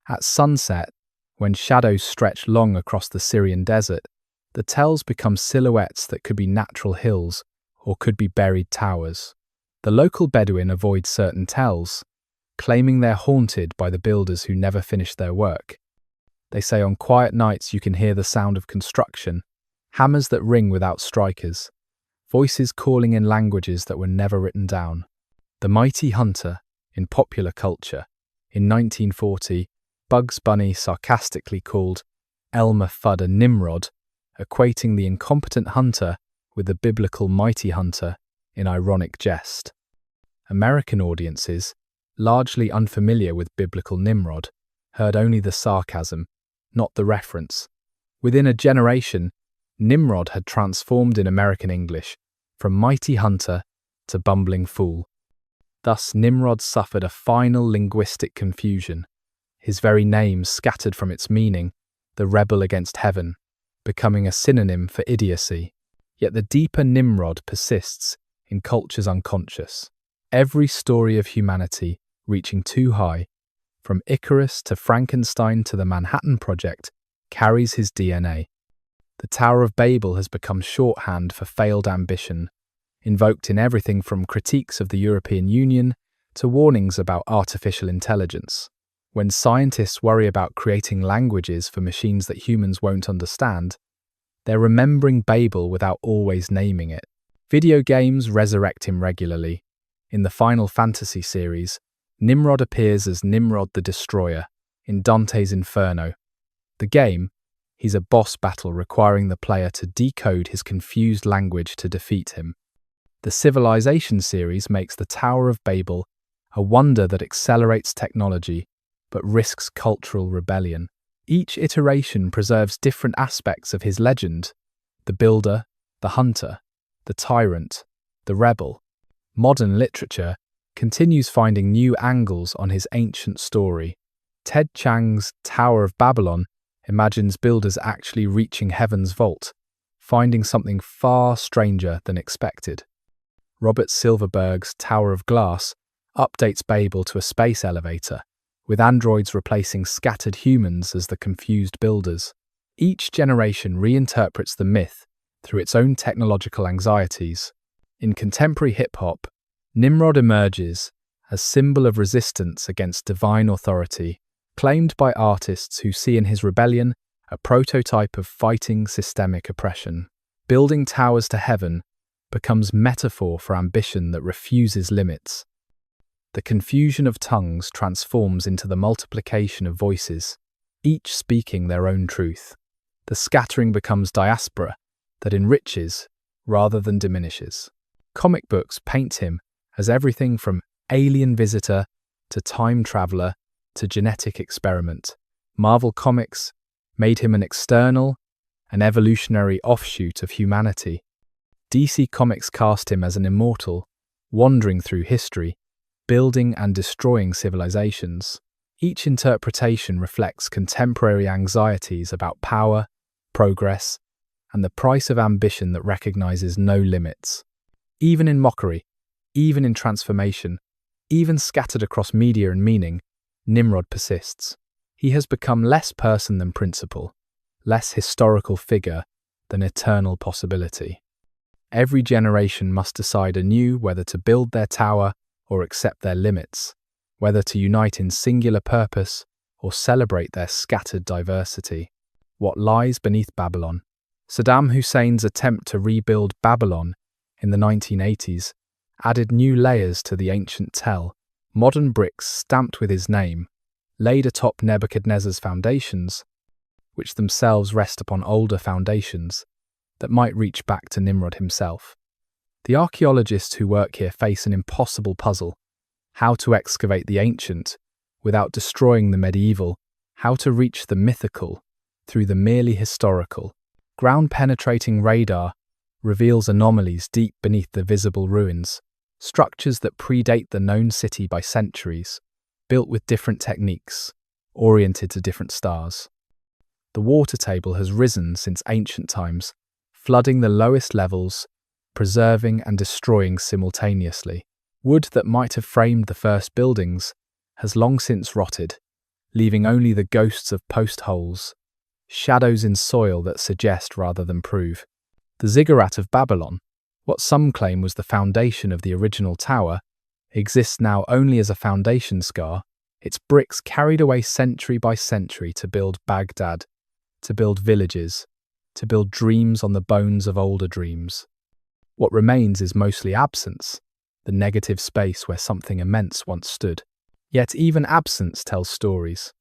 At sunset, when shadows stretch long across the Syrian desert, the tells become silhouettes that could be natural hills or could be buried towers. The local Bedouin avoid certain tells, claiming they're haunted by the builders who never finished their work. They say on quiet nights you can hear the sound of construction, hammers that ring without strikers, voices calling in languages that were never written down. The mighty hunter, in popular culture, in 1940, Bugs Bunny sarcastically called Elmer Fudd a Nimrod, equating the incompetent hunter with the biblical mighty hunter in ironic jest. American audiences, largely unfamiliar with biblical Nimrod, heard only the sarcasm, not the reference. Within a generation, Nimrod had transformed in American English from mighty hunter to bumbling fool. Thus Nimrod suffered a final linguistic confusion, his very name scattered from its meaning, the rebel against heaven, becoming a synonym for idiocy. Yet the deeper Nimrod persists in culture's unconscious. Every story of humanity reaching too high, from Icarus to Frankenstein to the Manhattan Project, carries his DNA. The Tower of Babel has become shorthand for failed ambition, invoked in everything from critiques of the European Union to warnings about artificial intelligence. When scientists worry about creating languages for machines that humans won't understand, they're remembering Babel without always naming it. Video games resurrect him regularly. In the Final Fantasy series, Nimrod appears as Nimrod the Destroyer in Dante's Inferno. The game, he's a boss battle requiring the player to decode his confused language to defeat him. The Civilization series makes the Tower of Babel a wonder that accelerates technology but risks cultural rebellion. Each iteration preserves different aspects of his legend: the builder, the hunter, the tyrant, the rebel. Modern literature, continues finding new angles on his ancient story. Ted Chiang's Tower of Babylon imagines builders actually reaching heaven's vault, finding something far stranger than expected. Robert Silverberg's Tower of Glass updates Babel to a space elevator, with androids replacing scattered humans as the confused builders. Each generation reinterprets the myth through its own technological anxieties. In contemporary hip-hop, Nimrod emerges as symbol of resistance against divine authority, claimed by artists who see in his rebellion a prototype of fighting systemic oppression. Building towers to heaven becomes metaphor for ambition that refuses limits. The confusion of tongues transforms into the multiplication of voices, each speaking their own truth. The scattering becomes diaspora that enriches rather than diminishes. Comic books paint him as everything from alien visitor to time traveler to genetic experiment. Marvel Comics made him an external, an evolutionary offshoot of humanity. DC Comics cast him as an immortal, wandering through history, building and destroying civilizations. Each interpretation reflects contemporary anxieties about power, progress, and the price of ambition that recognizes no limits. Even in mockery, even in transformation, even scattered across media and meaning, Nimrod persists. He has become less person than principle, less historical figure than eternal possibility. Every generation must decide anew whether to build their tower or accept their limits, whether to unite in singular purpose or celebrate their scattered diversity. What lies beneath Babylon? Saddam Hussein's attempt to rebuild Babylon in the 1980s added new layers to the ancient tell. Modern bricks stamped with his name, laid atop Nebuchadnezzar's foundations, which themselves rest upon older foundations that might reach back to Nimrod himself. The archaeologists who work here face an impossible puzzle: how to excavate the ancient without destroying the medieval, how to reach the mythical through the merely historical. Ground-penetrating radar reveals anomalies deep beneath the visible ruins, structures that predate the known city by centuries, built with different techniques, oriented to different stars. The water table has risen since ancient times, flooding the lowest levels, preserving and destroying simultaneously. Wood that might have framed the first buildings has long since rotted, leaving only the ghosts of post holes, shadows in soil that suggest rather than prove. The ziggurat of Babylon, what some claim was the foundation of the original tower, exists now only as a foundation scar, its bricks carried away century by century to build Baghdad, to build villages, to build dreams on the bones of older dreams. What remains is mostly absence, the negative space where something immense once stood. Yet even absence tells stories.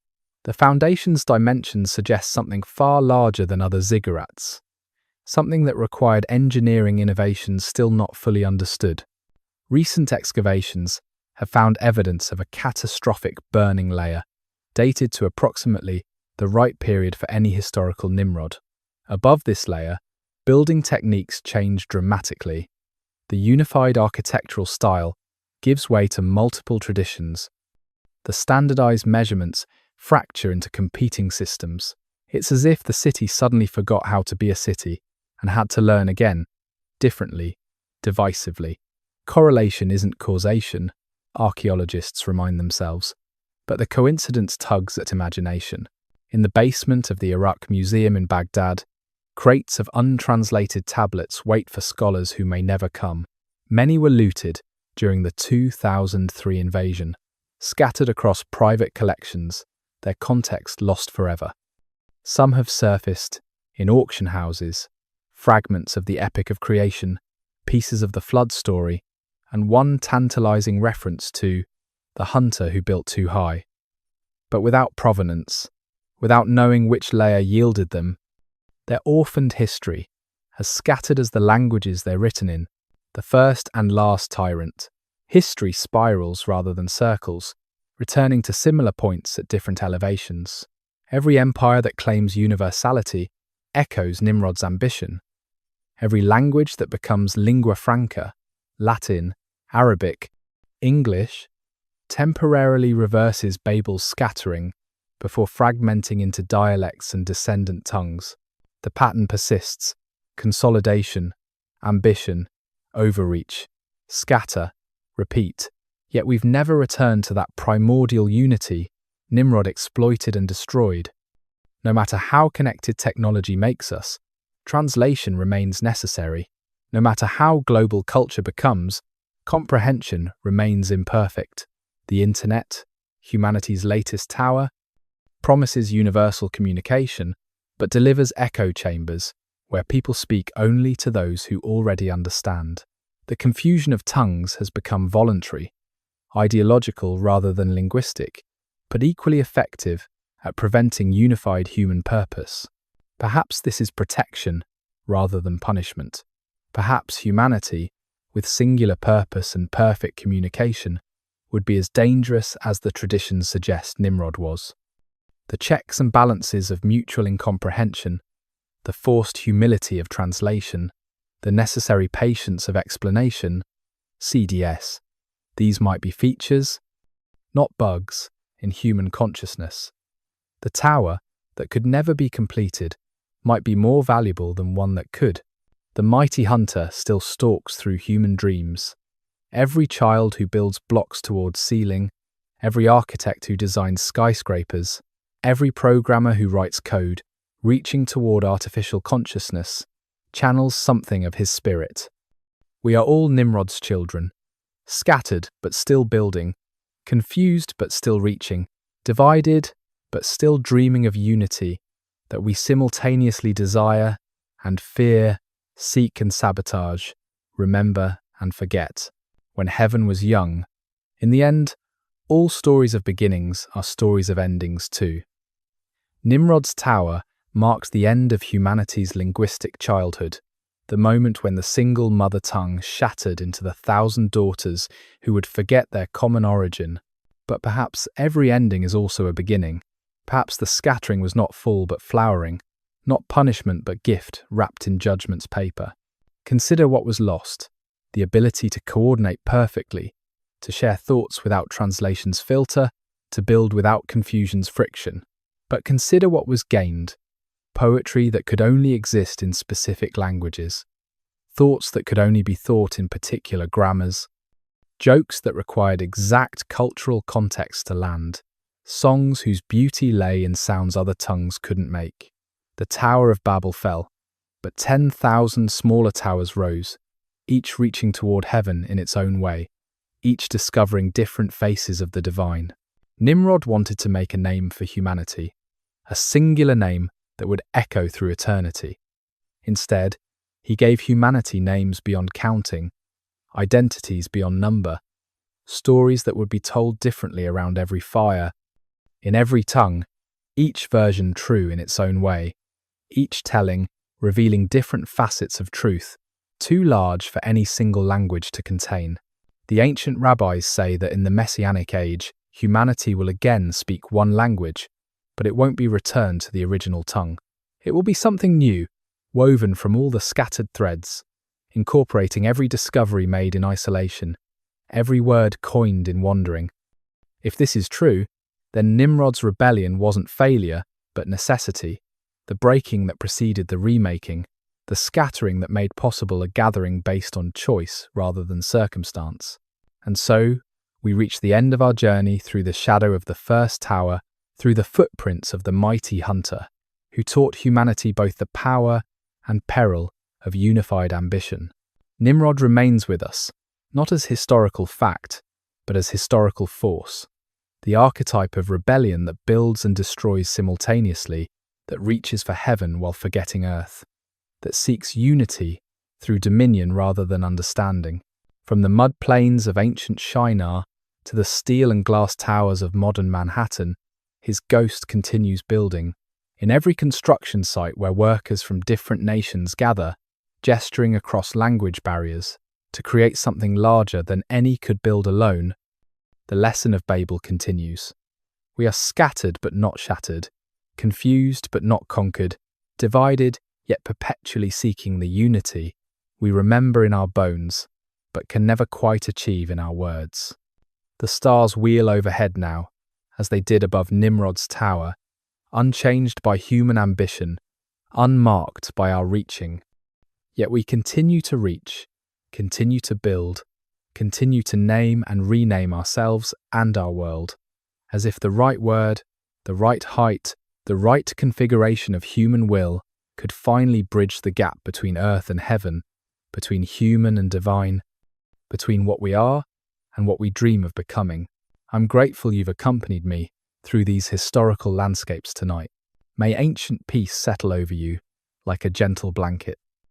The foundation's dimensions suggest something far larger than other ziggurats, something that required engineering innovations still not fully understood. Recent excavations have found evidence of a catastrophic burning layer, dated to approximately the right period for any historical Nimrod. Above this layer, building techniques change dramatically. The unified architectural style gives way to multiple traditions. The standardized measurements fracture into competing systems. It's as if the city suddenly forgot how to be a city and had to learn again, differently, divisively. Correlation isn't causation, archaeologists remind themselves, but the coincidence tugs at imagination. In the basement of the Iraq Museum in Baghdad, crates of untranslated tablets wait for scholars who may never come. Many were looted during the 2003 invasion, scattered across private collections, their context lost forever. Some have surfaced in auction houses, fragments of the epic of creation, pieces of the flood story, and one tantalizing reference to the hunter who built too high. But without provenance, without knowing which layer yielded them, their orphaned history, as scattered as the languages they're written in, the first and last tyrant. History spirals rather than circles, returning to similar points at different elevations. Every empire that claims universality echoes Nimrod's ambition. Every language that becomes lingua franca, Latin, Arabic, English temporarily reverses Babel's scattering before fragmenting into dialects and descendant tongues. The pattern persists: consolidation, ambition, overreach, scatter, repeat. Yet we've never returned to that primordial unity Nimrod exploited and destroyed. No matter how connected technology makes us, translation remains necessary. No matter how global culture becomes, comprehension remains imperfect. The internet, humanity's latest tower, promises universal communication, but delivers echo chambers where people speak only to those who already understand. The confusion of tongues has become voluntary, ideological rather than linguistic, but equally effective at preventing unified human purpose. Perhaps this is protection rather than punishment. Perhaps humanity, with singular purpose and perfect communication, would be as dangerous as the traditions suggest Nimrod was. The checks and balances of mutual incomprehension, the forced humility of translation, the necessary patience of explanation, CDS, these might be features, not bugs, in human consciousness. The tower that could never be completed might be more valuable than one that could. The mighty hunter still stalks through human dreams. Every child who builds blocks towards ceiling, every architect who designs skyscrapers, every programmer who writes code, reaching toward artificial consciousness, channels something of his spirit. We are all Nimrod's children, scattered but still building, confused but still reaching, divided but still dreaming of unity that we simultaneously desire and fear, seek and sabotage, remember and forget. When heaven was young, in the end, all stories of beginnings are stories of endings too. Nimrod's tower marks the end of humanity's linguistic childhood, the moment when the single mother tongue shattered into the 1,000 daughters who would forget their common origin. But perhaps every ending is also a beginning. Perhaps the scattering was not full but flowering, not punishment but gift wrapped in judgment's paper. Consider what was lost: the ability to coordinate perfectly, to share thoughts without translation's filter, to build without confusion's friction. But consider what was gained: poetry that could only exist in specific languages, thoughts that could only be thought in particular grammars, jokes that required exact cultural context to land, songs whose beauty lay in sounds other tongues couldn't make. The Tower of Babel fell, but 10,000 smaller towers rose, each reaching toward heaven in its own way, each discovering different faces of the divine. Nimrod wanted to make a name for humanity, a singular name that would echo through eternity. Instead, he gave humanity names beyond counting, identities beyond number, stories that would be told differently around every fire, in every tongue, each version true in its own way, each telling, revealing different facets of truth, too large for any single language to contain. The ancient rabbis say that in the Messianic age, humanity will again speak one language, but it won't be returned to the original tongue. It will be something new, woven from all the scattered threads, incorporating every discovery made in isolation, every word coined in wandering. If this is true, then Nimrod's rebellion wasn't failure, but necessity, the breaking that preceded the remaking, the scattering that made possible a gathering based on choice rather than circumstance. And so, we reach the end of our journey through the shadow of the first tower, through the footprints of the mighty hunter, who taught humanity both the power and peril of unified ambition. Nimrod remains with us, not as historical fact, but as historical force, the archetype of rebellion that builds and destroys simultaneously, that reaches for heaven while forgetting earth, that seeks unity through dominion rather than understanding. From the mud plains of ancient Shinar to the steel and glass towers of modern Manhattan, his ghost continues building. In every construction site where workers from different nations gather, gesturing across language barriers to create something larger than any could build alone, the lesson of Babel continues. We are scattered but not shattered, confused but not conquered, divided yet perpetually seeking the unity we remember in our bones, but can never quite achieve in our words. The stars wheel overhead now, as they did above Nimrod's tower, unchanged by human ambition, unmarked by our reaching. Yet we continue to reach, continue to build, continue to name and rename ourselves and our world, as if the right word, the right height, the right configuration of human will could finally bridge the gap between earth and heaven, between human and divine, between what we are and what we dream of becoming. I'm grateful you've accompanied me through these historical landscapes tonight. May ancient peace settle over you like a gentle blanket.